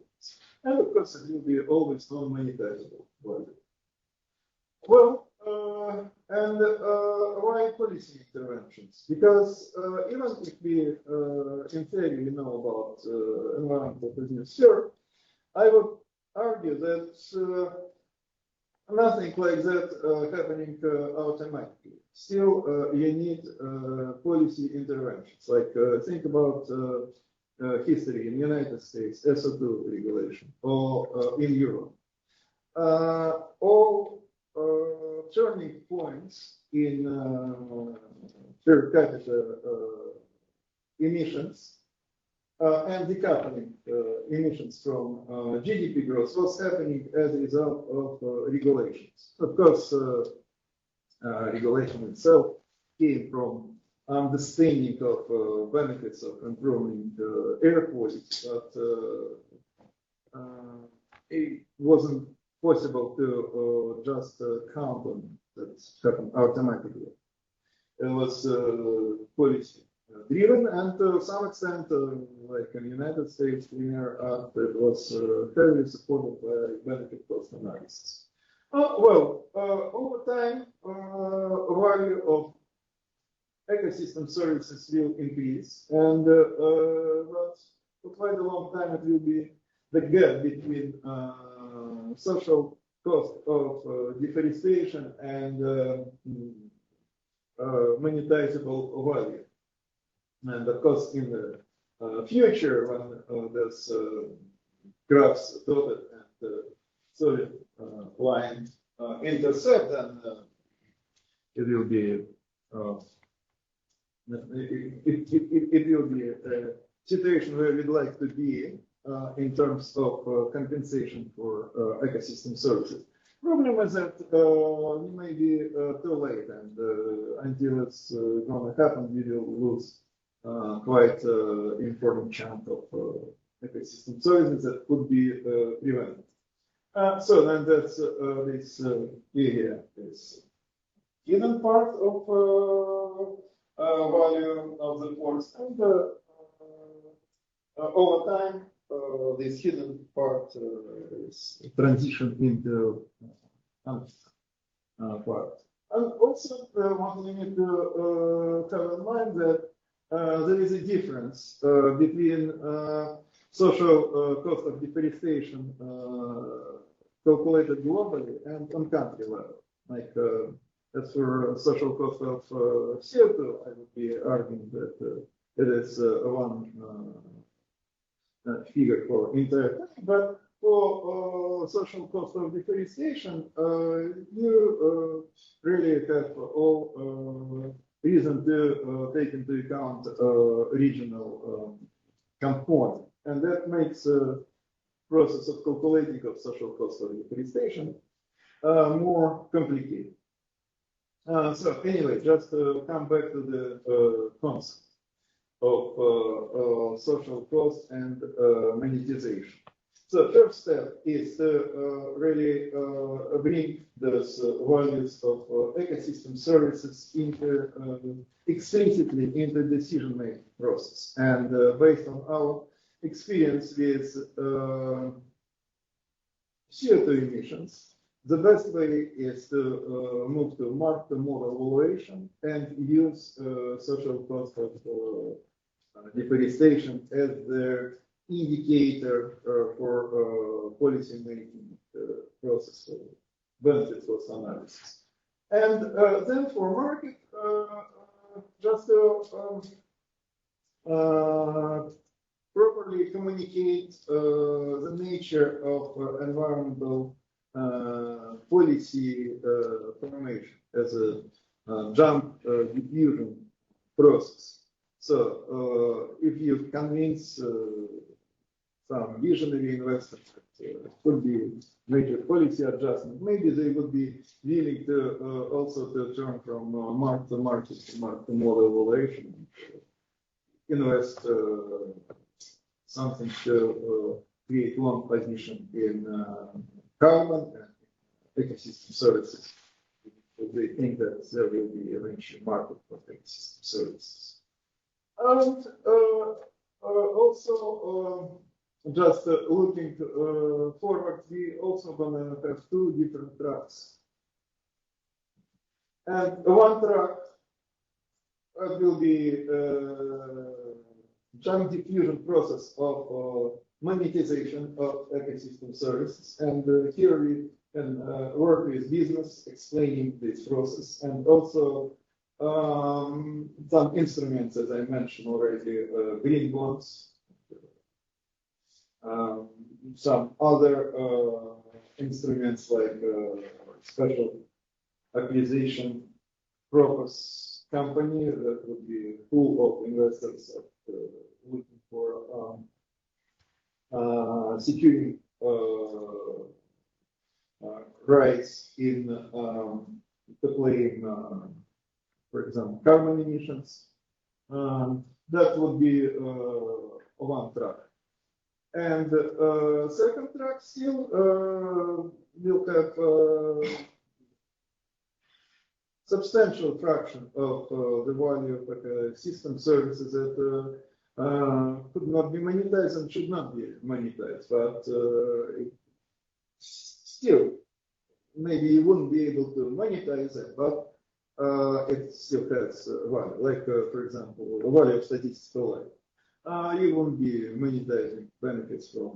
And of course, it will be always non-monetizable value. Well, and why policy interventions? Because even if we, in theory, we know about environmental business, sure, I would argue that nothing like that happening automatically. Still, you need policy interventions. Like think about history in the United States, SO2 regulation, or in Europe. All turning points in per capita emissions and decoupling emissions from GDP growth was happening as a result of regulations. Of course, regulation itself came from understanding of benefits of improving air quality, but it wasn't possible to just count on that happened automatically. It was policy driven, and to some extent, like in the United States, Linear Act, it was heavily supported by benefit cost analysis. Over time, value of ecosystem services will increase, and but for quite a long time it will be the gap between social cost of deforestation and monetizable value. And of course, in the future, when this graphs dotted and solid line intersect, then it will be it will be a situation where we'd like to be in terms of compensation for ecosystem services. Problem is that we may be too late, and until it's going to happen, we will lose quite important chunk of ecosystem services that could be prevented. So then that's this area is hidden part of value of the ports, and over time this hidden part is transitioned into part. And also we need to have in mind that there is a difference between social cost of deforestation calculated globally and on country level. Like As for social cost of CO2, I would be arguing that it is one figure for entire country, but for social cost of deforestation, you really have all reason to take into account regional component, and that makes process of calculating of social cost of deforestation more complicated. So anyway, just to come back to the concept of social cost and monetization. So first step is to really bring those values of ecosystem services into explicitly into decision-making process. And based on our experience with CO2 emissions, the best way is to move to mark-to-model evaluation and use social cost of deforestation as the indicator for policy making process benefit cost analysis. And then for market, just to properly communicate the nature of environmental policy formation as a jump diffusion process. So if you convince some visionary investors that it could be major policy adjustment, maybe they would be willing to also to turn from mark to market to mark to model evaluation, invest something to create long position in carbon and ecosystem services. They think that there will be eventually market for ecosystem services. And also, just looking forward, we also gonna have two different tracks. And one track will be jump diffusion process of monetization of ecosystem services. And here we can work with business explaining this process, and also some instruments, as I mentioned already, green bonds, some other instruments like special acquisition purpose company that would be full of investors looking for securing rights in to claim, for example, carbon emissions. That would be one track. And second track still will have substantial fraction of the value of system services that could not be monetized and should not be monetized, but still, maybe you wouldn't be able to monetize it, but it still has value. Like, for example, the value of statistical life. You won't be monetizing benefits from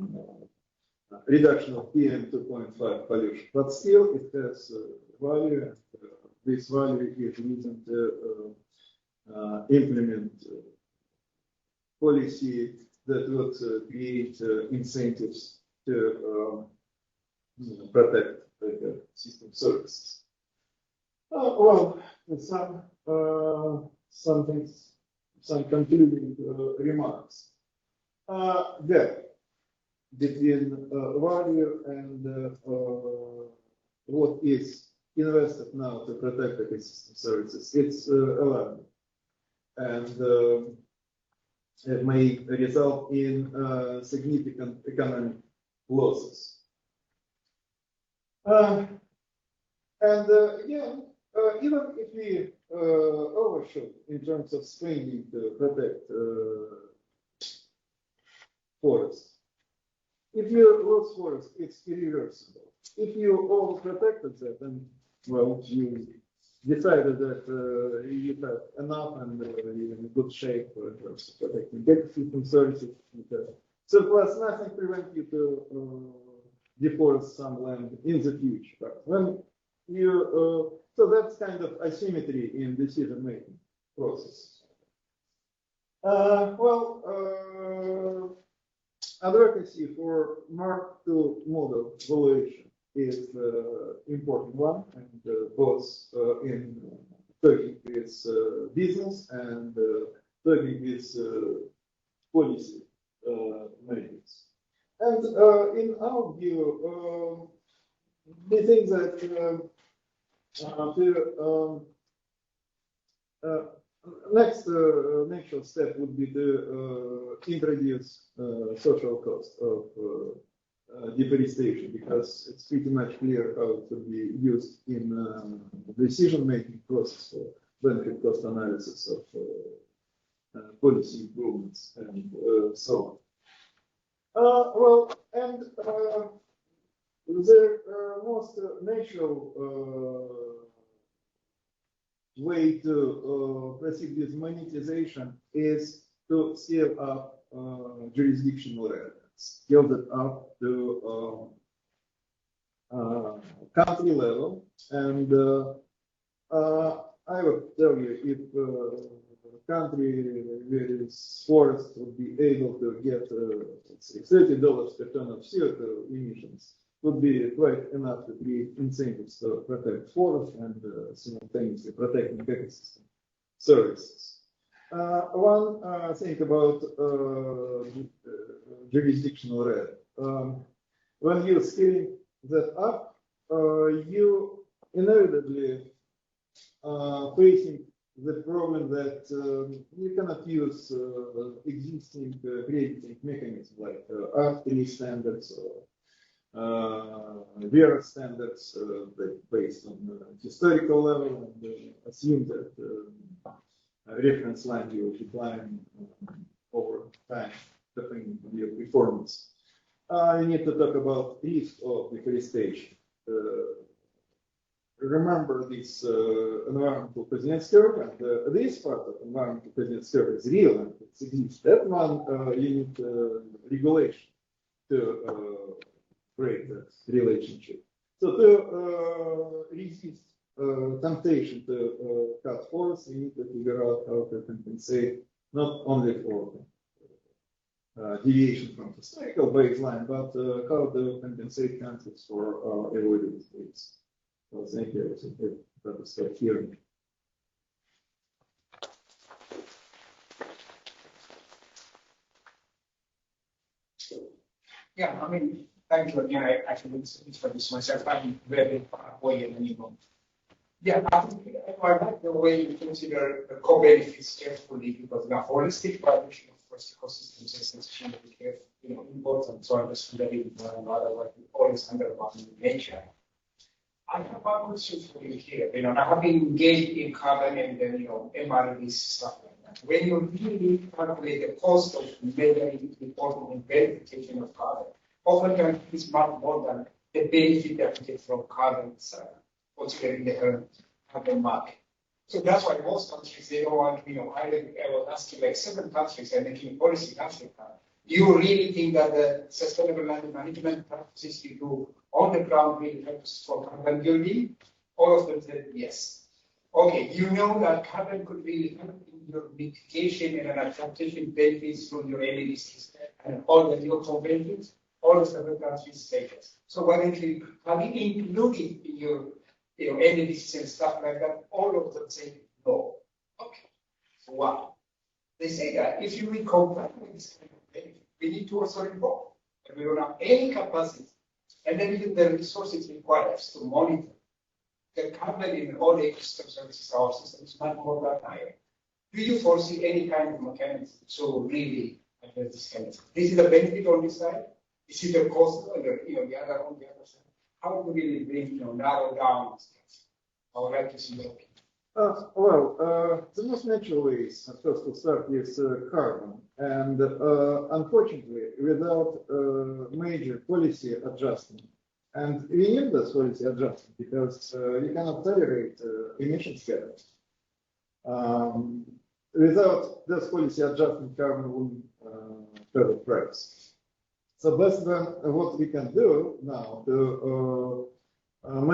reduction of PM 2.5 pollution, but still it has value, and this value is reason to implement policy that would create incentives to protect the system services. Well, some concluding remarks. Gap between value and what is invested now to protect ecosystem services, it's alarming, and it may result in significant economic losses. And again, even if we overshoot in terms of spending to protect forests, if you lose forest, it's irreversible. If you overprotected that, then well, you decided that you have enough and you're in good shape in terms of protecting ecosystem services. So plus nothing prevents you to deforest some land in the future. But when so that's kind of asymmetry in decision-making process. Advocacy for Mark II model evaluation is important one, and both in talking with business and talking with policy makers. And in our view, we think that the next natural step would be to introduce social cost of deforestation, because it's pretty much clear how it could be used in decision-making process for benefit cost analysis of policy improvements and so on. The most natural way to proceed with monetization is to scale up jurisdictional relevance, scale it up to country level. And I would tell you, if a country with forest would be able to get, let's say, $30 per ton of CO2 emissions, would be quite enough to create incentives to protect forest and simultaneously protecting ecosystem services. One thing about jurisdictional rate. When you scale that up, you inevitably facing the problem that you cannot use existing creating mechanisms like R3 standards or Vera standards based on historical level, and assume that reference line will decline over time, depending on your performance. You need to talk about risk of deforestation. Remember this environmental presence curve, and this part of environmental presence curve is real and it exists. That one you need regulation to break that relationship. So to resist temptation to cut forests, we need to figure out how to compensate not only for deviation from historical baseline, but how to compensate countries for avoided mistakes. So thank you. I think that stop here. Yeah, I mean, thank you again. I actually introduced myself. I'm very far away and anymore. Yeah, I like the way you consider the co-benefits carefully, because the holistic violation of forest ecosystems is essentially careful, important to understand that in another way, always undervaluing nature. I have one question for you here. I have been engaged in carbon and then, MRVs, stuff like that. When you really calculate the cost of measuring, reporting, and verification of carbon, often it's much more than the benefit that you get from carbon itself, considering the current carbon market. So that's why most countries, they don't want, I was asking like 7 countries are making policy in Africa. Do you really think that the sustainable land management practices you do on the ground really helps for carbon building? All of them said yes. Okay, you know that carbon could really help in your mitigation and adaptation benefits from your NDCs and all the local benefits. All the 7 countries say yes. So why don't you have it included in your NDCs and stuff like that? All of them say no. Okay, so why? They say that if you will comply with this kind of benefit, we need to also report that we don't have any capacity, and then even the resources required to monitor the carbon in all the ecosystem services, our system is much more than higher. Do you foresee any kind of mechanism to really address this kind of thing? This is the benefit on this side. Is it the cost on the other on the other side? How do we really bring narrow down this case? I would like to see your opinion. The most natural ways, first to start with carbon, and unfortunately, without major policy adjustment, and we need this policy adjustment because you cannot tolerate emission schedules. Without this policy adjustment, carbon wouldn't have a price. So that's what we can do now to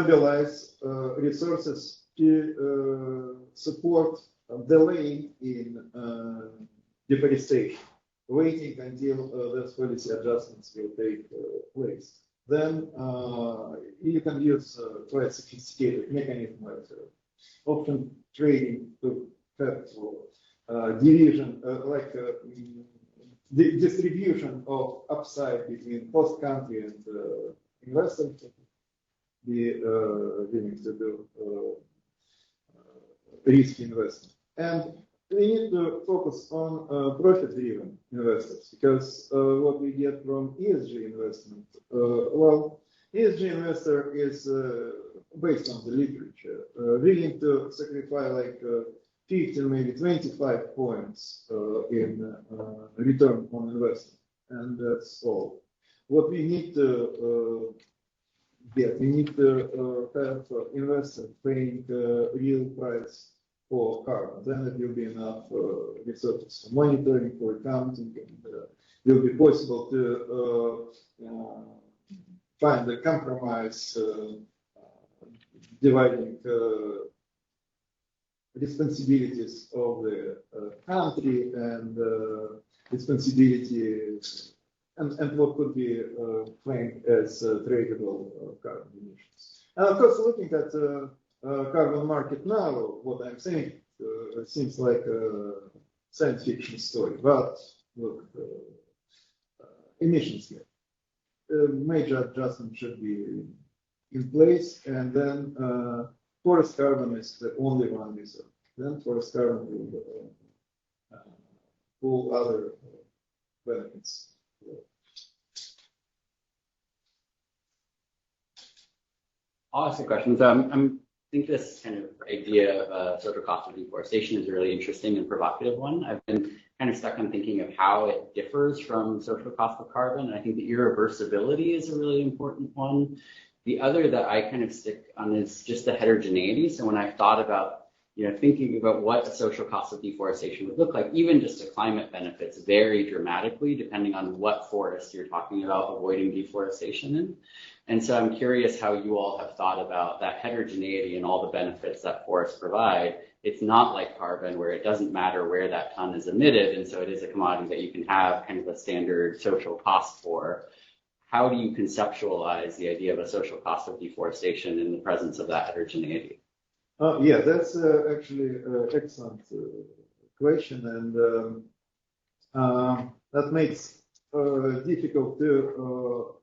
mobilize resources to support delay in deforestation, waiting until those policy adjustments will take place. Then you can use quite sophisticated mechanism like option trading to have division, the distribution of upside between host country and investors be willing to do risk investment. And we need to focus on profit-driven investors because what we get from ESG investment, well, ESG investor is based on the literature, willing to sacrifice like 15, maybe 25 points in return on investment, and that's all. What we need to get, we need to have investors paying real price for carbon. Then it will be enough resources for monitoring, for accounting, and will be possible to find a compromise dividing responsibilities of the country and responsibility and what could be claimed as tradable carbon emissions. And of course, looking at carbon market now, what I'm saying seems like a science fiction story, but look, emissions here. Major adjustment should be in place, and then forest carbon is the only one reserve. Then forest carbon will pull other benefits. I'll ask a question. So I think this kind of idea of social cost of deforestation is a really interesting and provocative one. I've been kind of stuck on thinking of how it differs from social cost of carbon. And I think the irreversibility is a really important one. The other that I kind of stick on is just the heterogeneity. So when I've thought about, thinking about what a social cost of deforestation would look like, even just the climate benefits vary dramatically depending on what forest you're talking about avoiding deforestation in. And so I'm curious how you all have thought about that heterogeneity and all the benefits that forests provide. It's not like carbon where it doesn't matter where that ton is emitted. And so it is a commodity that you can have kind of a standard social cost for. How do you conceptualize the idea of a social cost of deforestation in the presence of that heterogeneity? Yeah, that's actually an excellent question, and that makes difficult to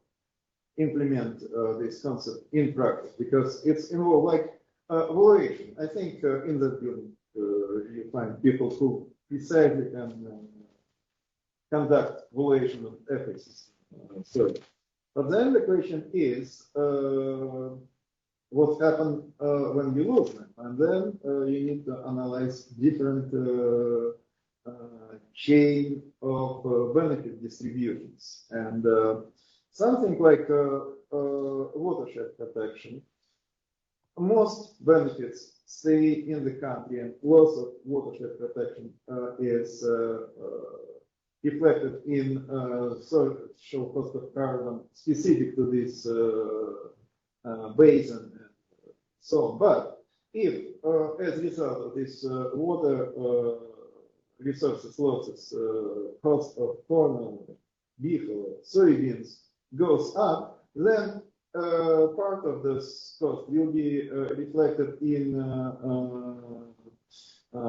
implement this concept in practice because it's involved like valuation. I think in that building you find people who precisely can conduct valuation of ethics. But then the question is, what happens when you lose them? And then you need to analyze different chain of benefit distributions. And something like watershed protection, most benefits stay in the country, and loss of watershed protection is reflected in social cost of carbon specific to this basin and so on. But if, as a result of this water resources losses, cost of corn, beef, or soybeans goes up, then part of this cost will be reflected in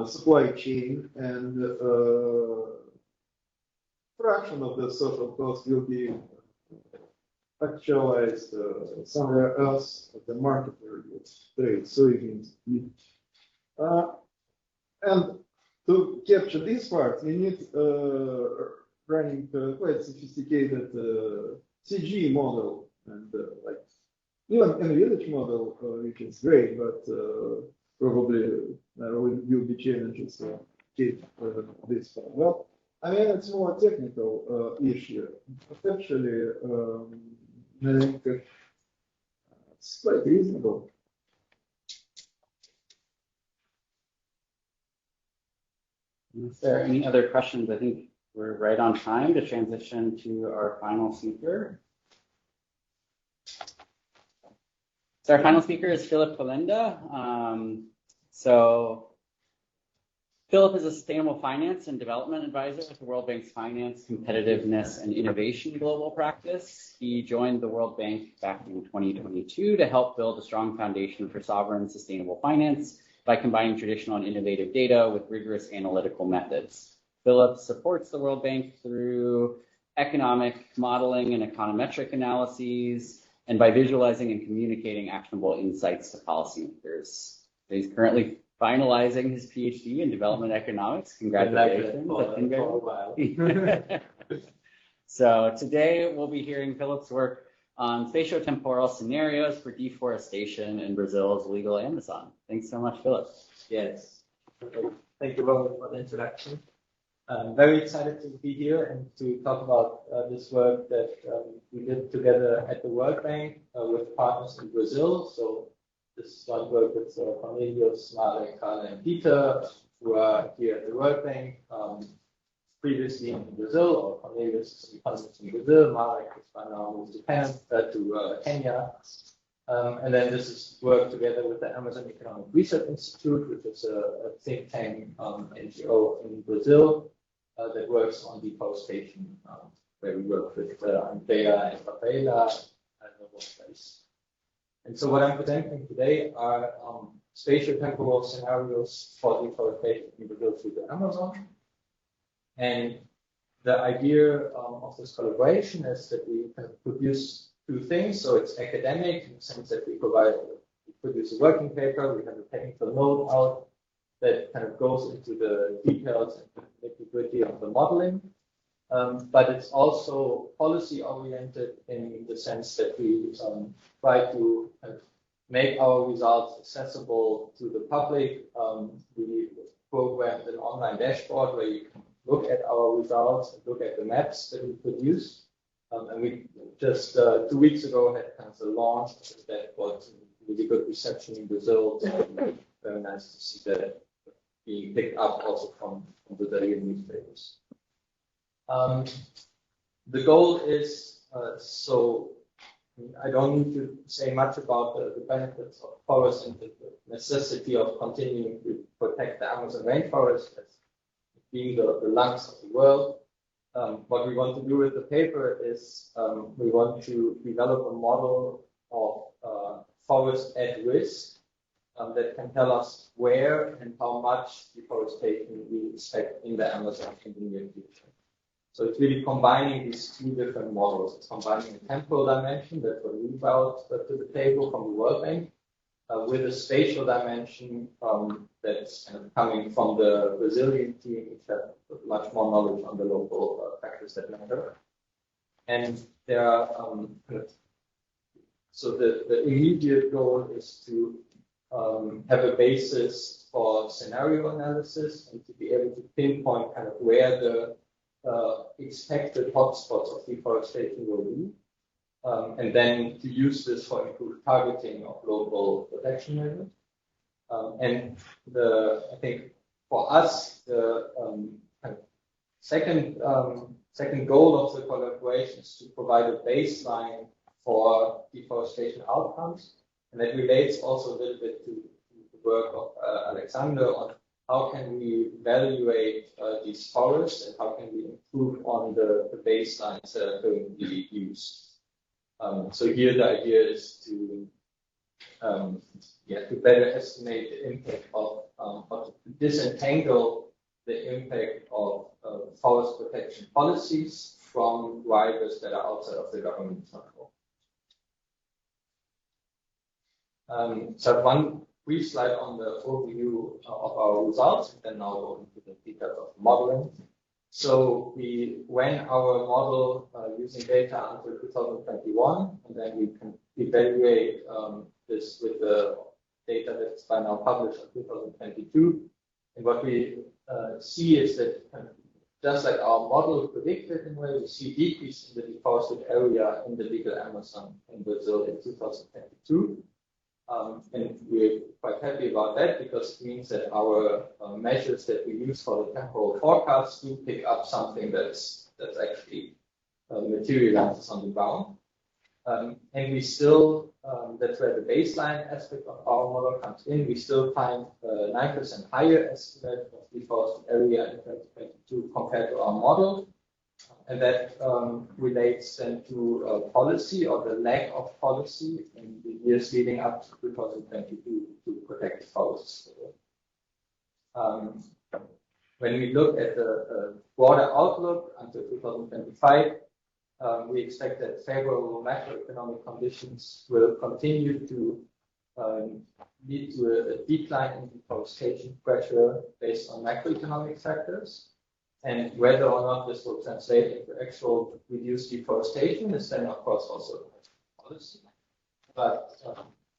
supply chain, and fraction of the social cost will be actualized somewhere else at the market where you trade soybeans. And to capture this part, we need running quite sophisticated CG model, and like even in village model, which is great, but probably will be challenges to keep this part. Well, I mean, it's more technical issue. Potentially, I think it's quite reasonable. Is there any other questions? I think we're right on time to transition to our final speaker. So our final speaker is Philip Polenda. So Philip is a sustainable finance and development advisor with the World Bank's Finance, Competitiveness, and Innovation Global Practice. He joined the World Bank back in 2022 to help build a strong foundation for sovereign sustainable finance by combining traditional and innovative data with rigorous analytical methods. Philip supports the World Bank through economic modeling and econometric analyses, and by visualizing and communicating actionable insights to policymakers. He's currently finalizing his PhD in development economics. Congratulations. So today we'll be hearing Philip's work on spatiotemporal scenarios for deforestation in Brazil's legal Amazon. Thanks so much, Philip. Yes. Thank you, Robert, for the introduction. I'm very excited to be here and to talk about this work that we did together at the World Bank with partners in Brazil. So this is one work with Cornelius, Marek, Karl, and Peter, who are here at the World Bank, previously in Brazil, or Cornelius is an economist in Brazil, Marek is by now moved to Kenya. And then this is work together with the Amazon Economic Research Institute, which is a think tank NGO in Brazil that works on deforestation, where we work with Andrea and Rafaela and the workplace. And so what I'm presenting today are spatiotemporal scenarios for deforestation in Brazil through the Amazon. And the idea of this collaboration is that we can produce two things. So it's academic in the sense that we produce a working paper, we have a technical note out that kind of goes into the details and the nitty-gritty of the modeling. But it's also policy oriented in the sense that we try to make our results accessible to the public. We programmed an online dashboard where you can look at our results and look at the maps that we produce. And we just 2 weeks ago had kind of the launch of the dashboard, really good reception in Brazil. So very nice to see that being picked up also from Brazilian newspapers. The goal is, so I don't need to say much about the benefits of forests and the necessity of continuing to protect the Amazon rainforest as being the lungs of the world. What we want to do with the paper is we want to develop a model of forest at risk that can tell us where and how much deforestation we expect in the Amazon in the near future. So it's really combining these two different models. It's combining a temporal dimension that will move out to the table from the World Bank with a spatial dimension that's kind of coming from the Brazilian team, which have much more knowledge on the local factors that matter. And there are so the immediate goal is to have a basis for scenario analysis and to be able to pinpoint kind of where the expected hotspots of deforestation will be, and then to use this for improved targeting of local protection measures. And I think for us, the kind of second goal of the collaboration is to provide a baseline for deforestation outcomes, and that relates also a little bit to the work of Alexander on how can we evaluate these forests and how can we improve on the baselines that are currently used. So here the idea is to better estimate the impact of to disentangle the impact of forest protection policies from drivers that are outside of the government's control. So I have one brief slide on the overview of our results, and then I'll go into the details of modeling. So we ran our model using data until 2021, and then we can evaluate this with the data that's by now published in 2022. And what we see is that just like our model predicted, in a way, we see a decrease in the deforested area in the legal Amazon in Brazil in 2022. And we're quite happy about that because it means that our measures that we use for the temporal forecast do pick up something that's actually materializes on the ground. And we still, that's where the baseline aspect of our model comes in, we still find a 9% higher estimate of deforested area in 2022 compared to our model. And that relates then to policy or the lack of policy in the years leading up to 2022 to protect forests. When we look at the broader outlook until 2025, we expect that favorable macroeconomic conditions will continue to lead to a decline in deforestation pressure based on macroeconomic factors. And whether or not this will translate into actual reduced deforestation is then, of course, also a policy. But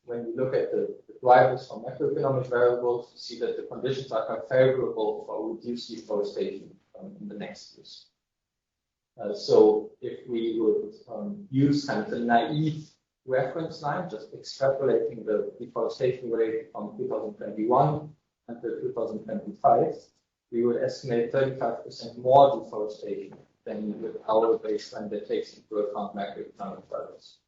when we look at the drivers for macroeconomic variables, we see that the conditions are quite favorable for reduced deforestation in the next years. So if we would use kind of a naive reference line, just extrapolating the deforestation rate from 2021 until 2025, we would estimate 35% more deforestation than with our baseline that takes into account macroeconomic drivers.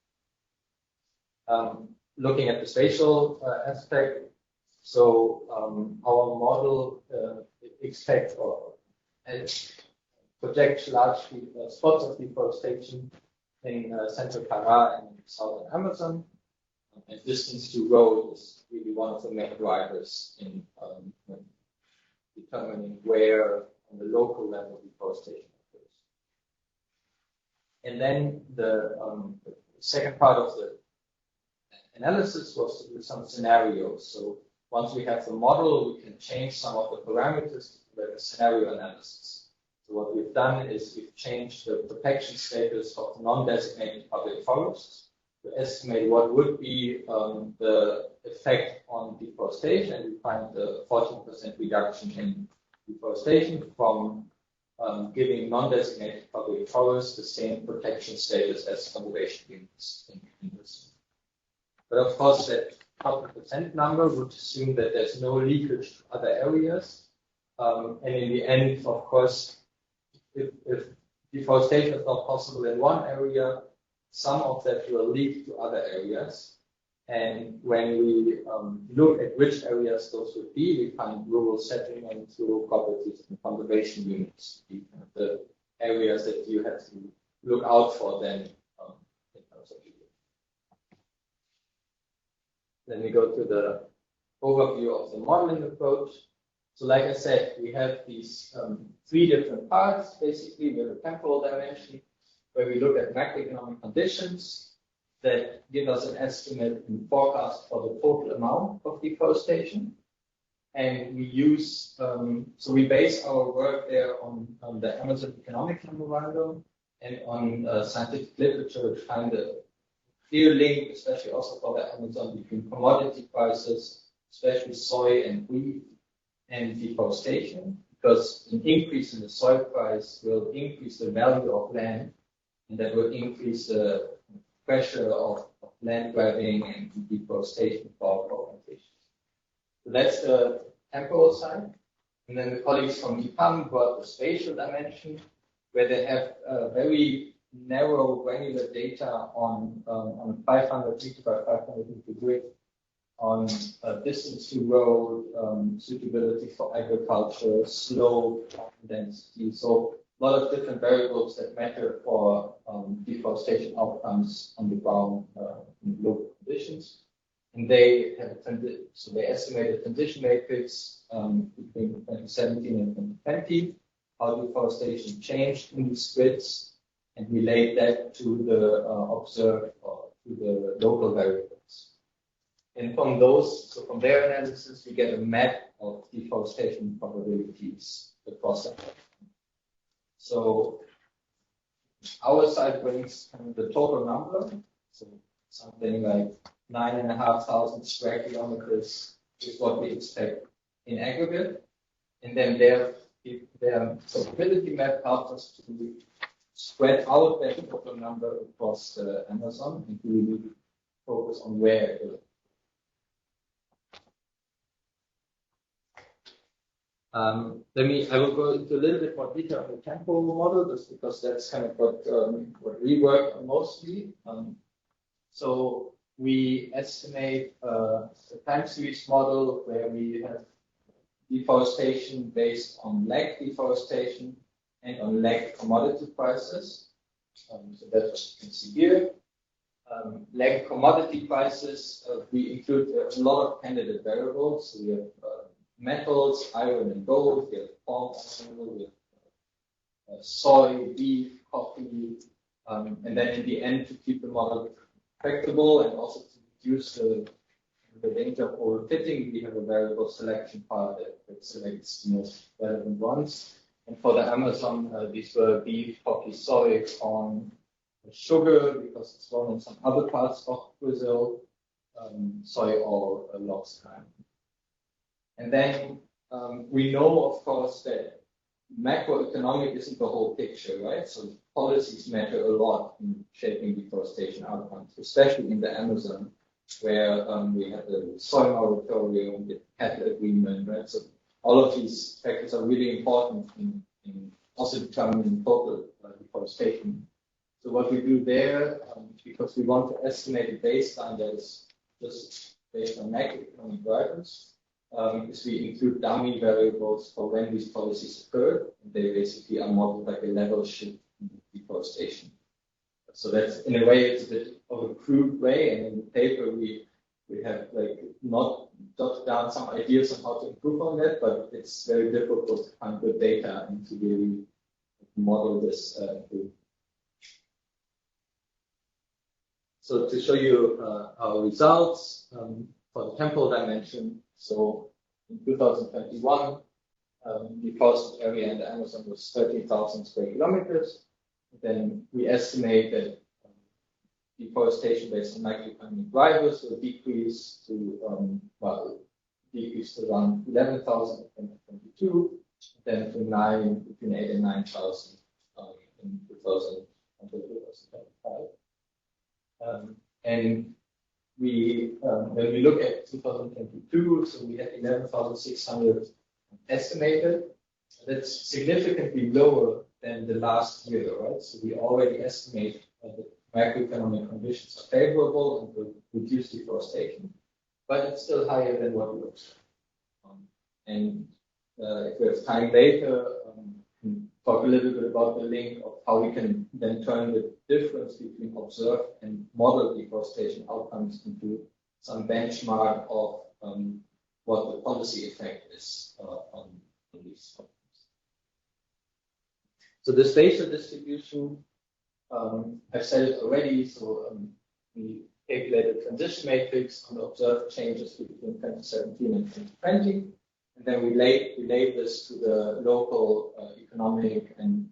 Looking at the spatial aspect, so our model expects or projects large spots of deforestation in central Pará and southern Amazon. And distance to road is really one of the main drivers in determining where on the local level deforestation occurs. And then the second part of the analysis was to do some scenarios. So once we have the model, we can change some of the parameters with a scenario analysis. So what we've done is we've changed the protection status of non-designated public forests to estimate what would be the effect on deforestation. And we find the 14% reduction in deforestation from giving non-designated public forests the same protection status as conservation units in this. But of course, that 100% number would assume that there's no leakage to other areas. And in the end, of course, if deforestation is not possible in one area, some of that will leak to other areas. And when we look at which areas those would be, we find rural settlements, rural properties, and conservation units, the areas that you have to look out for then in terms of leakage. Then we go to the overview of the modeling approach. So like I said, we have these three different parts. Basically, we have a temporal dimension where we look at macroeconomic conditions that give us an estimate and forecast for the total amount of deforestation. And we use, so we base our work there on the Amazon Economic Memorandum and on scientific literature, which find a clear link, especially also for the Amazon, between commodity prices, especially soy and wheat, and deforestation, because an increase in the soy price will increase the value of land, and that will increase the pressure of land grabbing and deforestation for plantations. So that's the temporal side. And then the colleagues from EPAM brought the spatial dimension, where they have very narrow granular data on 500 meter by 500 meter grid, on distance to road, suitability for agriculture, slope, density. So a lot of different variables that matter for deforestation outcomes on the ground in local conditions. And they have so they estimate a transition matrix between 2017 and 2020, how deforestation changed in these grids, and relate that to the observed or to the local variables. And from those, so from their analysis, we get a map of deforestation probabilities across the country. So our side brings the total number, so something like 9,500 square kilometers is what we expect in aggregate. And then their probability map helps us to spread out that total number across the Amazon and really focus on where it is. I will go into a little bit more detail on the temporal model, just because that's kind of what we work on mostly. So we estimate a time series model where we have deforestation based on lag deforestation and on lag commodity prices. So that's what you can see here. Lag commodity prices, we include a lot of candidate variables. So we have metals, iron and gold, we have palm oil, we have soy, beef, coffee, and then in the end to keep the model tractable and also to reduce the range of overfitting, we have a variable selection part that selects the most relevant ones. And for the Amazon, these were beef, coffee, soy, corn, sugar, because it's grown in some other parts of Brazil, soy or lobster. And then we know, of course, that macroeconomic isn't the whole picture, right? So policies matter a lot in shaping deforestation outcomes, especially in the Amazon, where we have the soil moratorium, the cattle agreement, right? So all of these factors are really important in also determining total deforestation. So what we do there, because we want to estimate a baseline that is just based on macroeconomic drivers, is we include dummy variables for when these policies occur. And they basically are modeled like a level shift in deforestation. So that's, in a way, it's a bit of a crude way. And in the paper, we have like not jotted down some ideas on how to improve on that, but it's very difficult to find good data and to really model this. So to show you our results for the temporal dimension, so in 2021, the forested area in the Amazon was 13,000 square kilometers. Then we estimate that deforestation based on macroeconomic drivers will decrease to around 11,000 in 2022, then to between 8 and 9,000 in 2025. And when we look at 2022, so we had 11,600 estimated. That's significantly lower than the last year, right? So we already estimate that macroeconomic conditions are favorable and will reduce deforestation, but it's still higher than what we observed. And if we have time later, talk a little bit about the link of how we can then turn the difference between observed and model deforestation outcomes into some benchmark of what the policy effect is on these outcomes. So the spatial distribution, I've said it already, so we calculated transition matrix on the observed changes between 2017 and 2020. And then we laid this to the local economic and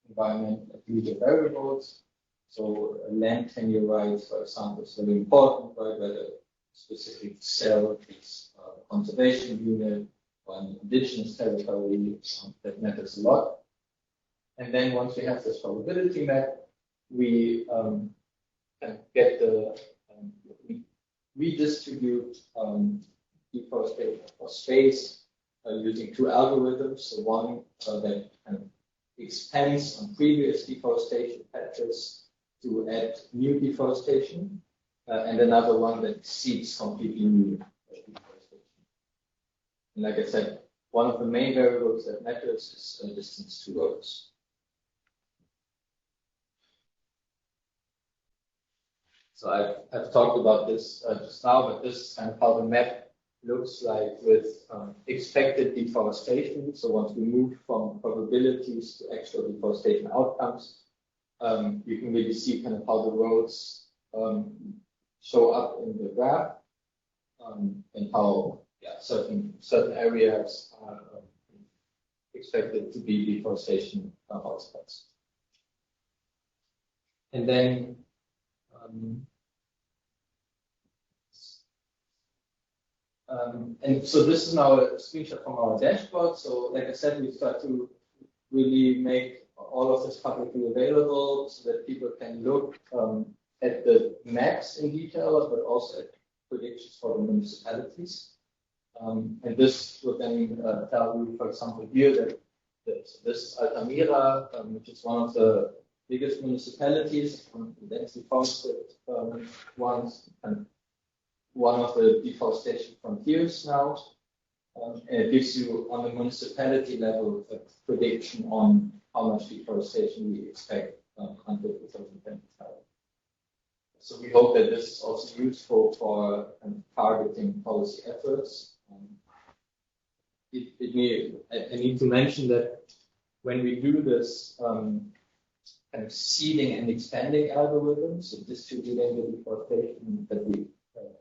environment activity variables. So land tenure rights, for example, is very important, right? Whether specific cell is conservation unit or an indigenous territory, that matters a lot. And then once we have this probability map, we get the we redistribute deforestation for space using two algorithms. So one that kind of expands on previous deforestation patches to add new deforestation, and another one that seeks completely new deforestation. And like I said, one of the main variables that matters is distance to roads. So I've talked about this just now, but this is kind of how the map looks like with expected deforestation. So once we move from probabilities to actual deforestation outcomes, you can really see kind of how the roads show up in the graph, and how certain areas are expected to be deforestation hotspots. And then and so this is now a screenshot from our dashboard. So like I said, we start to really make all of this publicly available so that people can look at the maps in detail, but also at predictions for the municipalities. And this would then tell you, for example, here that this is Altamira, which is one of the biggest municipalities, densely forested ones, and one of the deforestation frontiers now. And it gives you on the municipality level a prediction on how much deforestation we expect until 2025. So we hope that this is also useful for targeting policy efforts. I need to mention that when we do this kind of seeding and expanding algorithms, so distributing the deforestation that we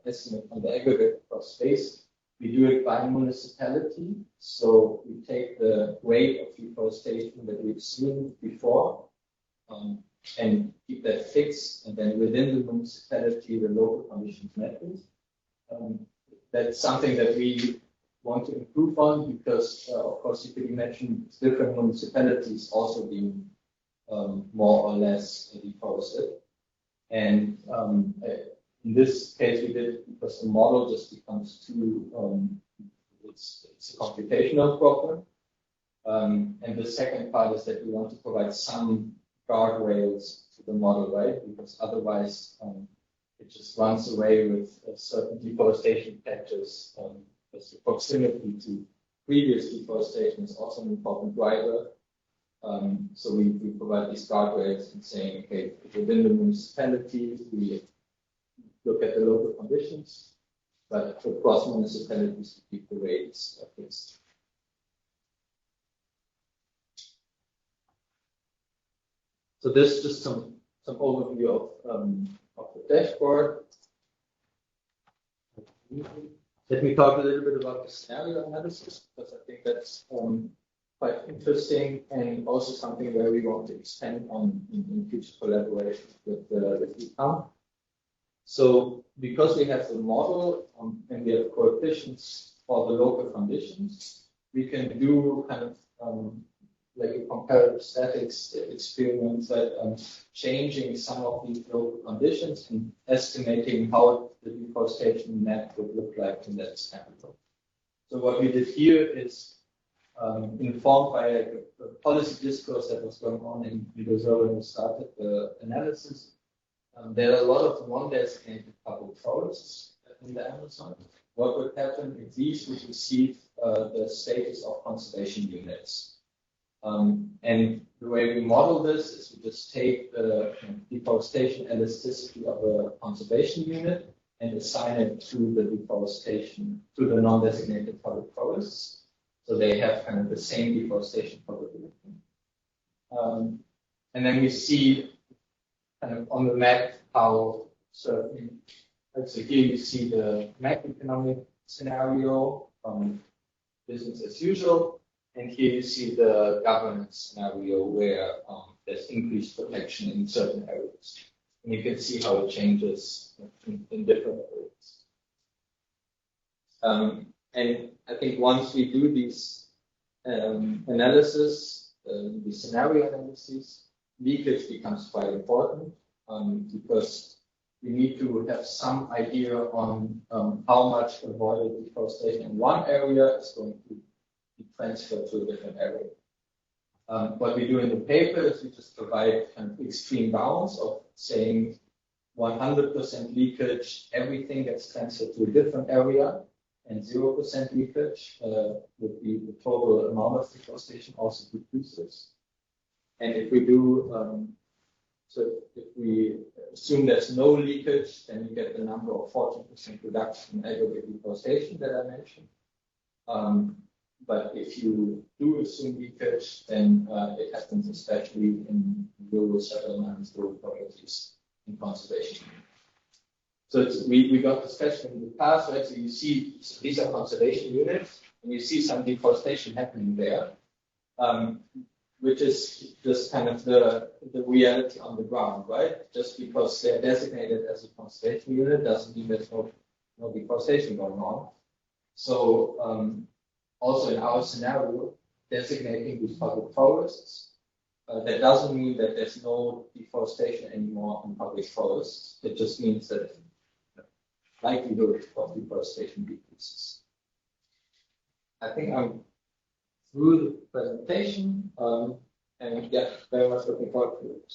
estimate on the aggregate across space, we do it by municipality. So we take the rate of deforestation that we've seen before and keep that fixed, and then within the municipality, the local conditions matters. That's something that we want to improve on because, of course, you could imagine different municipalities also being more or less deforested. And in this case, we did it because the model just becomes too, it's a computational problem. And the second part is that we want to provide some guardrails to the model, right? Because otherwise, it just runs away with certain deforestation patches. Because the proximity to previous deforestation is also an important driver. So we provide these guardrails and saying, okay, within the municipality, we look at the local conditions, but across municipalities, we keep the rates fixed. So this is just some overview of the dashboard. Let me talk a little bit about the scenario analysis, because I think that's quite interesting and also something where we want to expand on in future collaboration with ECAM. So because we have the model and we have coefficients for the local conditions, we can do kind of like a comparative statics experiment that changing some of these local conditions and estimating how the deforestation map would look like in that sample. So what we did here is informed by a policy discourse that was going on in Brazil when we started the analysis. There are a lot of non-designated public forests in the Amazon. What would happen if these would receive the status of conservation units? And the way we model this is we just take the deforestation elasticity of a conservation unit and assign it to the deforestation, to the non-designated public forests. So they have kind of the same deforestation probability. And then we see kind of on the map how certain, so here you see the macroeconomic scenario, business as usual. And here you see the governance scenario where there's increased protection in certain areas. And you can see how it changes in different areas. And I think once we do these analysis, the scenario analysis, leakage becomes quite important because we need to have some idea on how much avoided deforestation in one area is going to be transferred to a different area. What we do in the paper is we just provide kind of extreme bounds of saying 100% leakage, everything gets transferred to a different area, and 0% leakage would be the total amount of deforestation also decreases. And if we do, so if we assume there's no leakage, then you get the number of 14% reduction in aggregate deforestation that I mentioned. But if you do assume leakage, then it happens especially in rural settlements, rural properties, and conservation. So we got this question in the past, right? So you see, so these are conservation units, and you see some deforestation happening there, which is just kind of the reality on the ground, right? Just because they're designated as a conservation unit doesn't mean there's no deforestation going on. So also in our scenario, designating these public forests, that doesn't mean that there's no deforestation anymore in public forests. It just means that the likelihood of deforestation decreases. I think I'm through the presentation, And yeah, very much looking forward to it.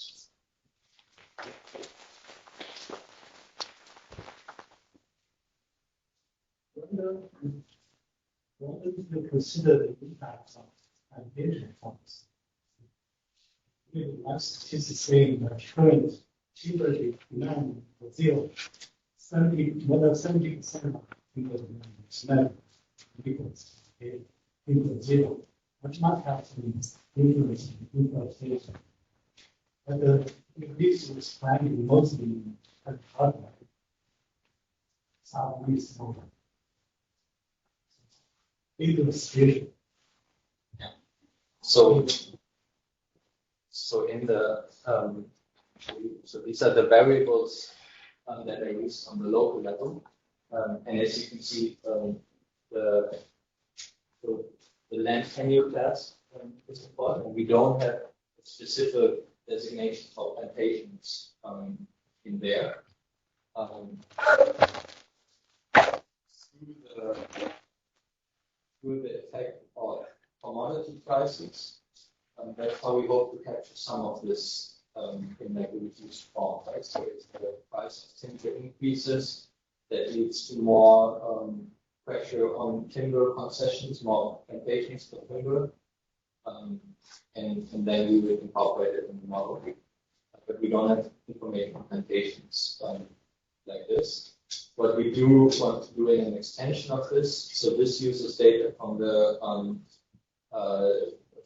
What do you consider the impact of mitigation funds? Last statistics saying that current timber demand for zero, more than 70% of timber demand is met because timber zero, which might have some influence in deforestation. But the increase is planted mostly in Ethiopia, southeast of deforestation. So in the so these are the variables that are used on the local level, and as you can see, the land tenure class is important. We don't have a specific designation for plantations in there. Through the effect of commodity prices, that's how we hope to capture some of this in like a reduced form. Right? So it's the price of timber increases that leads to more pressure on timber concessions, more plantations for timber, and then we will incorporate it in the model. But we don't have information on plantations like this. What we do want to do in an extension of this, so this uses data from the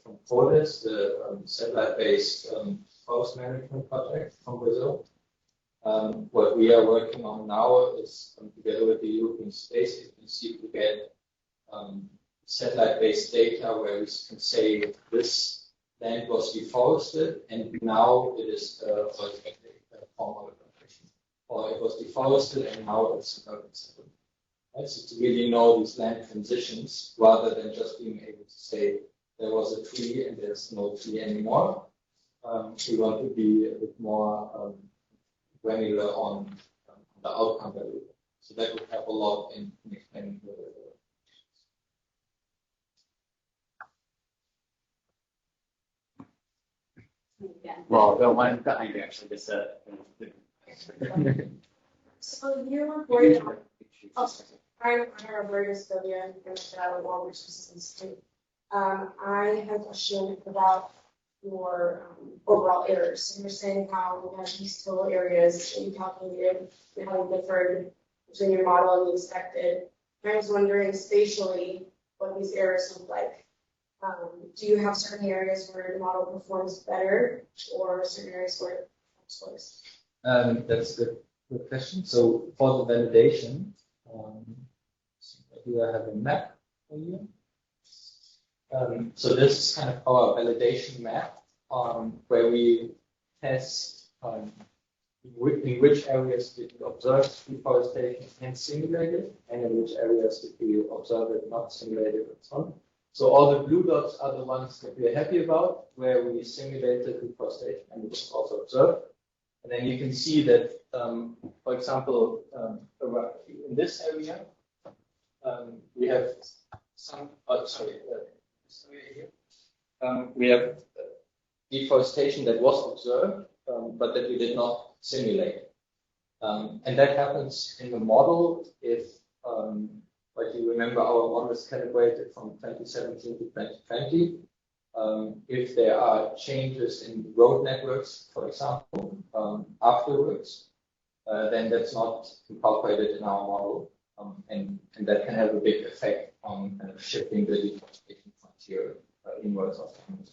from FOREST, the satellite-based forest management project from Brazil. What we are working on now is together with the European Space Agency to get satellite-based data where we can say this land was deforested and now it is formal plantation, or it was deforested and now it's urban settlement. Right? So to really know these land transitions rather than just being able to say there was a tree and there's no tree anymore. We want to be a bit more granular on the outcome value. So that would help a lot in explaining the Well, the one behind you actually just said. So you reported on, I'm Roberta Sylvia from the Water Resources Institute. I have a question about your overall errors. So you're saying how we have these total areas that you calculated and how you differed between your model and the expected. I was wondering spatially what these errors look like. Do you have certain areas where the model performs better or certain areas where it performs worse? That's a good question. So for the validation, do I have a map for you? So this is kind of our validation map where we test in which areas did we observe deforestation and simulate it, and in which areas did we observe it, not simulate it, and so on. So all the blue dots are the ones that we are happy about, where we simulated deforestation and it was also observed. And then you can see that, for example, in this area, we have some, this area here, we have deforestation that was observed, but that we did not simulate. And that happens in the model if, like you remember, our model is calibrated from 2017 to 2020. If there are changes in road networks, for example, afterwards, then that's not incorporated in our model, and that can have a big effect on kind of shifting the deforestation frontier inwards of time.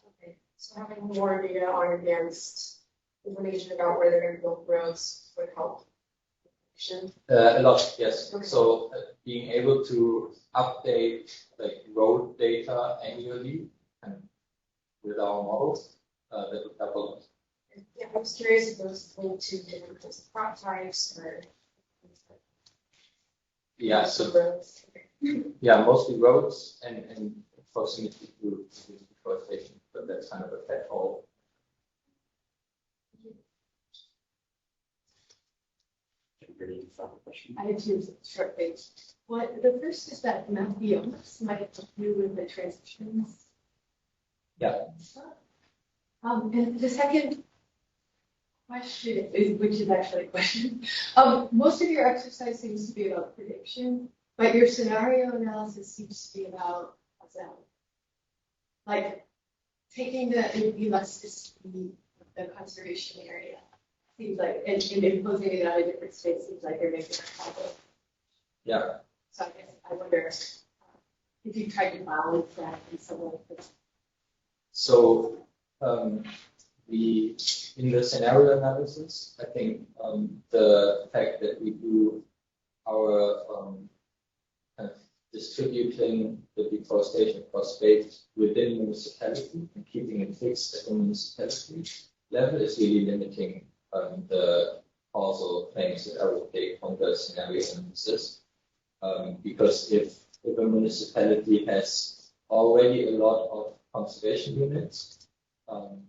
Okay, so having more data on advanced information about where they're going to build roads would help. A lot, yes. Okay. So being able to update like road data annually and with our models, that would help a lot. Yeah, I was curious if those linked to different crop types or. Yeah, so roads. Yeah, mostly roads and proximity to deforestation, but that's kind of a catch-all. I have two short things. The first is that map biomes might have to do with the transitions Yeah. And the second question, which is actually a question, most of your exercise seems to be about prediction, but your scenario analysis seems to be about like taking the elasticity of the conservation area. Seems like, and imposing it on a different state seems like you're making a problem. Yeah. So I guess I wonder if you tried to balance that in some way. So in the scenario analysis, I think the fact that we do our kind of distributing the deforestation across space within the municipality and keeping it fixed at the municipality level is really limiting the causal claims that I would take on the scenario analysis. Because if a municipality has already a lot of conservation units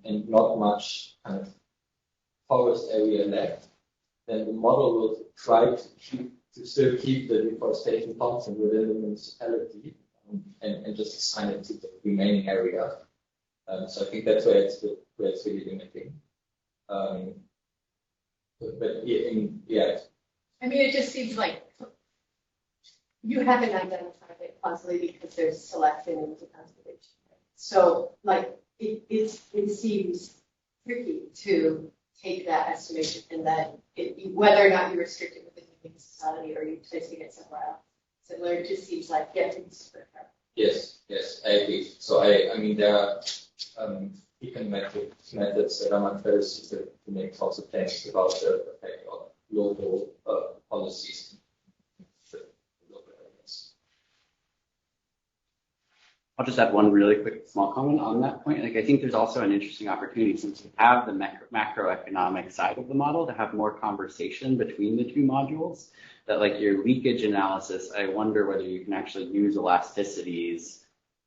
and not much kind of forest area left, then the model will try to still keep the deforestation constant within the municipality and just assign it to the remaining area. So I think that's where it's really limiting. But yeah. I mean, it just seems like you haven't identified it constantly because there's selection into conservation. So, like, it seems tricky to take that estimation and that whether or not you restrict it within the municipality or you placing it somewhere else. Similar, it just seems like it's Yes, I agree. So I mean there are econometric methods that are much better suited to make false claims about the effect of local policies. I'll just add one really quick small comment on that point. Like, I think there's also an interesting opportunity since we have the macroeconomic side of the model to have more conversation between the two modules. That like your leakage analysis, I wonder whether you can actually use elasticities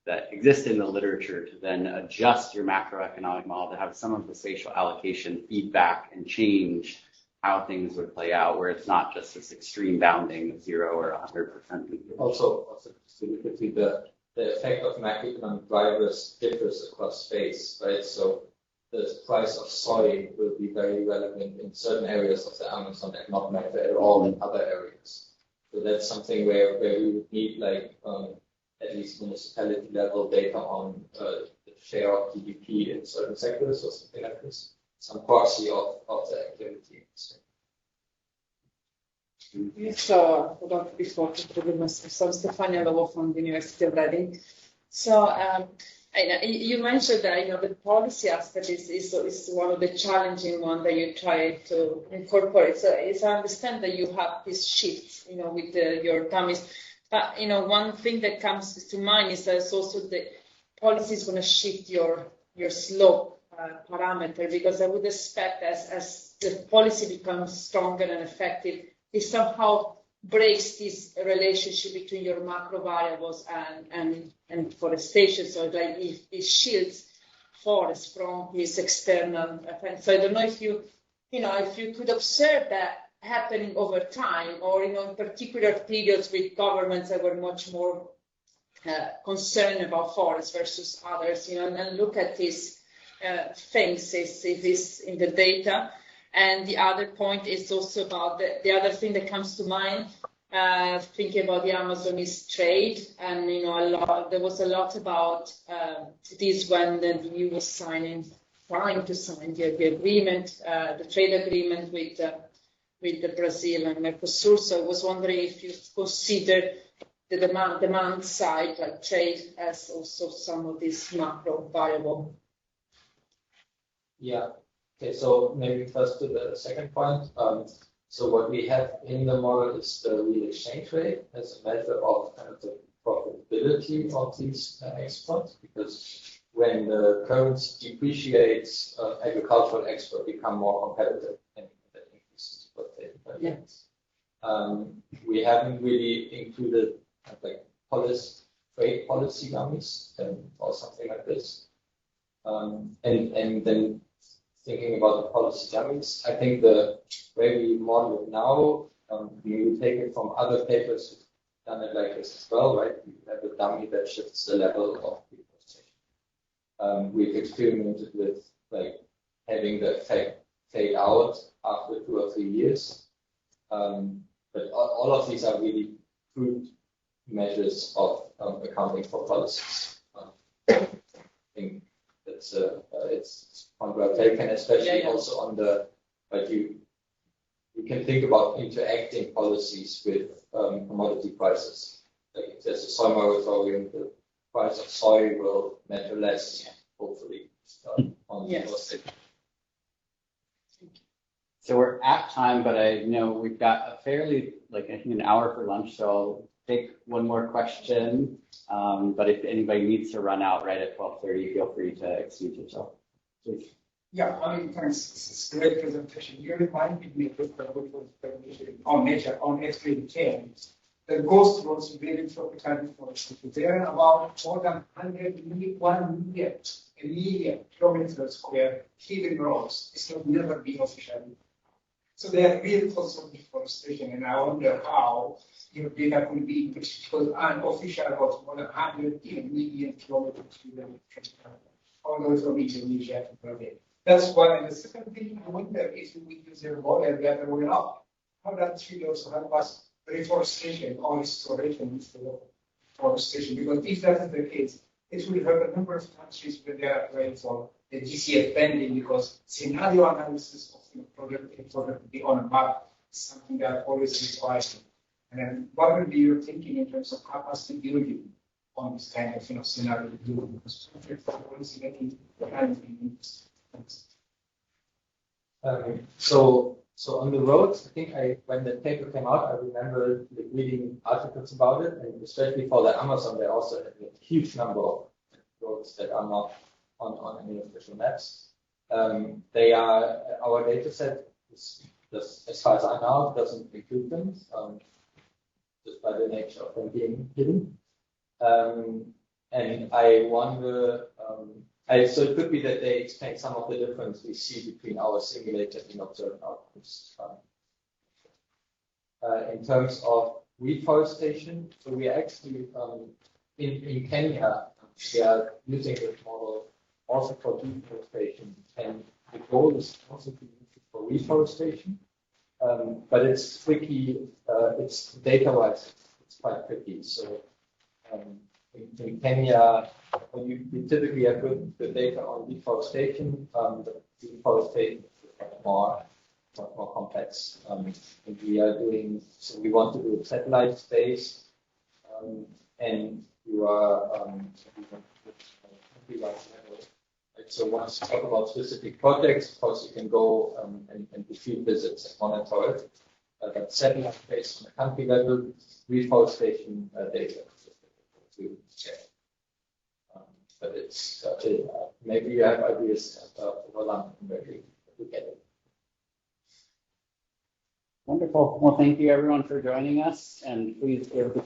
that exist in the literature to then adjust your macroeconomic model to have some of the spatial allocation feedback and change how things would play out, where it's not just this extreme bounding of 0 or 100% leakage. Also specifically the effect of macroeconomic drivers differs across space, right? So the price of soy will be very relevant in certain areas of the Amazon and not matter at all in other areas. So that's something where we would need like at least municipality level data on the share of GDP in certain sectors or something like this. Some proxy of the activity. Yes, before to introduce myself, I'm Stefania Lovo from the University of Reading. So you mentioned that the policy aspect is one of the challenging ones that you try to incorporate. So as I understand that you have this shift, with your dummies. But one thing that comes to mind is that it's also the policy is going to shift your slope parameter, because I would expect as the policy becomes stronger and effective, it somehow breaks this relationship between your macro variables and forestation. So like it shields forests from this external effect. So I don't know if you could observe that happening over time, or in particular periods with governments that were much more concerned about forests versus others, and look at these things is in the data. And the other point is also about the other thing that comes to mind, thinking about the Amazon is trade. And, there was a lot about this when the EU was trying to sign the agreement, the trade agreement with the Brazil and Mercosur. So I was wondering if you consider the demand side, like trade, as also some of these macro variable. Yeah. Okay, so maybe first to the second point. So what we have in the model is the real exchange rate as a measure of kind of the profitability of these exports, because when the currency depreciates, agricultural exports become more competitive and that increases profitability. We haven't really included like trade policy dummies or something like this. And then thinking about the policy dummies, I think the way we model it now, we take it from other papers who've done it like this as well, right? You have a dummy that shifts the level of deforestation. We've experimented with like having the effect fade out after 2 or 3 years. But all of these are really crude measures of accounting for policies. I think it's on well taken, especially also on the, like you can think about interacting policies with commodity prices. Like if there's a soy moratorium, the price of soy will matter less, hopefully, on the So we're at time, but I know we've got a fairly, like I think an hour for lunch, so I'll take one more question. But if anybody needs to run out right at 12:30, feel free to excuse yourself. Please. Yeah, I mean, thanks. It's a great presentation. You reminded me of the presentation on nature, on S310. The ghost roads within tropical deforestation. There are about more than 1 million kilometers square hidden roads. It's not never been officially. So they are real causes of deforestation, and I wonder how your data could be, because unofficial roads more than 100 million kilometers within tropical, all those from Indonesia to Brazil. That's one. And the second thing, I wonder if we use a model the other way around. How that should also help us reforestation or restoration instead of forestation. Because if that is the case, it will hurt a number of countries when they are applying for the GCF funding, because scenario analysis of product to be on a map is something that always requires. And then what would be your thinking in terms of capacity building on this kind of scenario? Because policy making can be So on the roads, I think when the paper came out, I remember reading articles about it, and especially for the Amazon, they also have a huge number of roads that are not on any official maps. They are, our data set is just, as far as I know, doesn't include them, just by the nature of them being hidden. And I wonder, so it could be that they explain some of the difference we see between our simulated and observed outcomes. In terms of reforestation, so we are actually, in Kenya, we are using this model also for deforestation, and the goal is also to use it for reforestation, but it's tricky, it's data-wise, it's quite tricky. So in Kenya, you typically have good data on deforestation, but deforestation is more complex. And we are doing, so we want to do a satellite space, and you are, so once you talk about specific projects, of course you can go and do field visits and monitor it. But satellite based on a country level, reforestation data to check. But it's maybe you have ideas for London where we get it. Wonderful. Well, thank you everyone for joining us, and please give the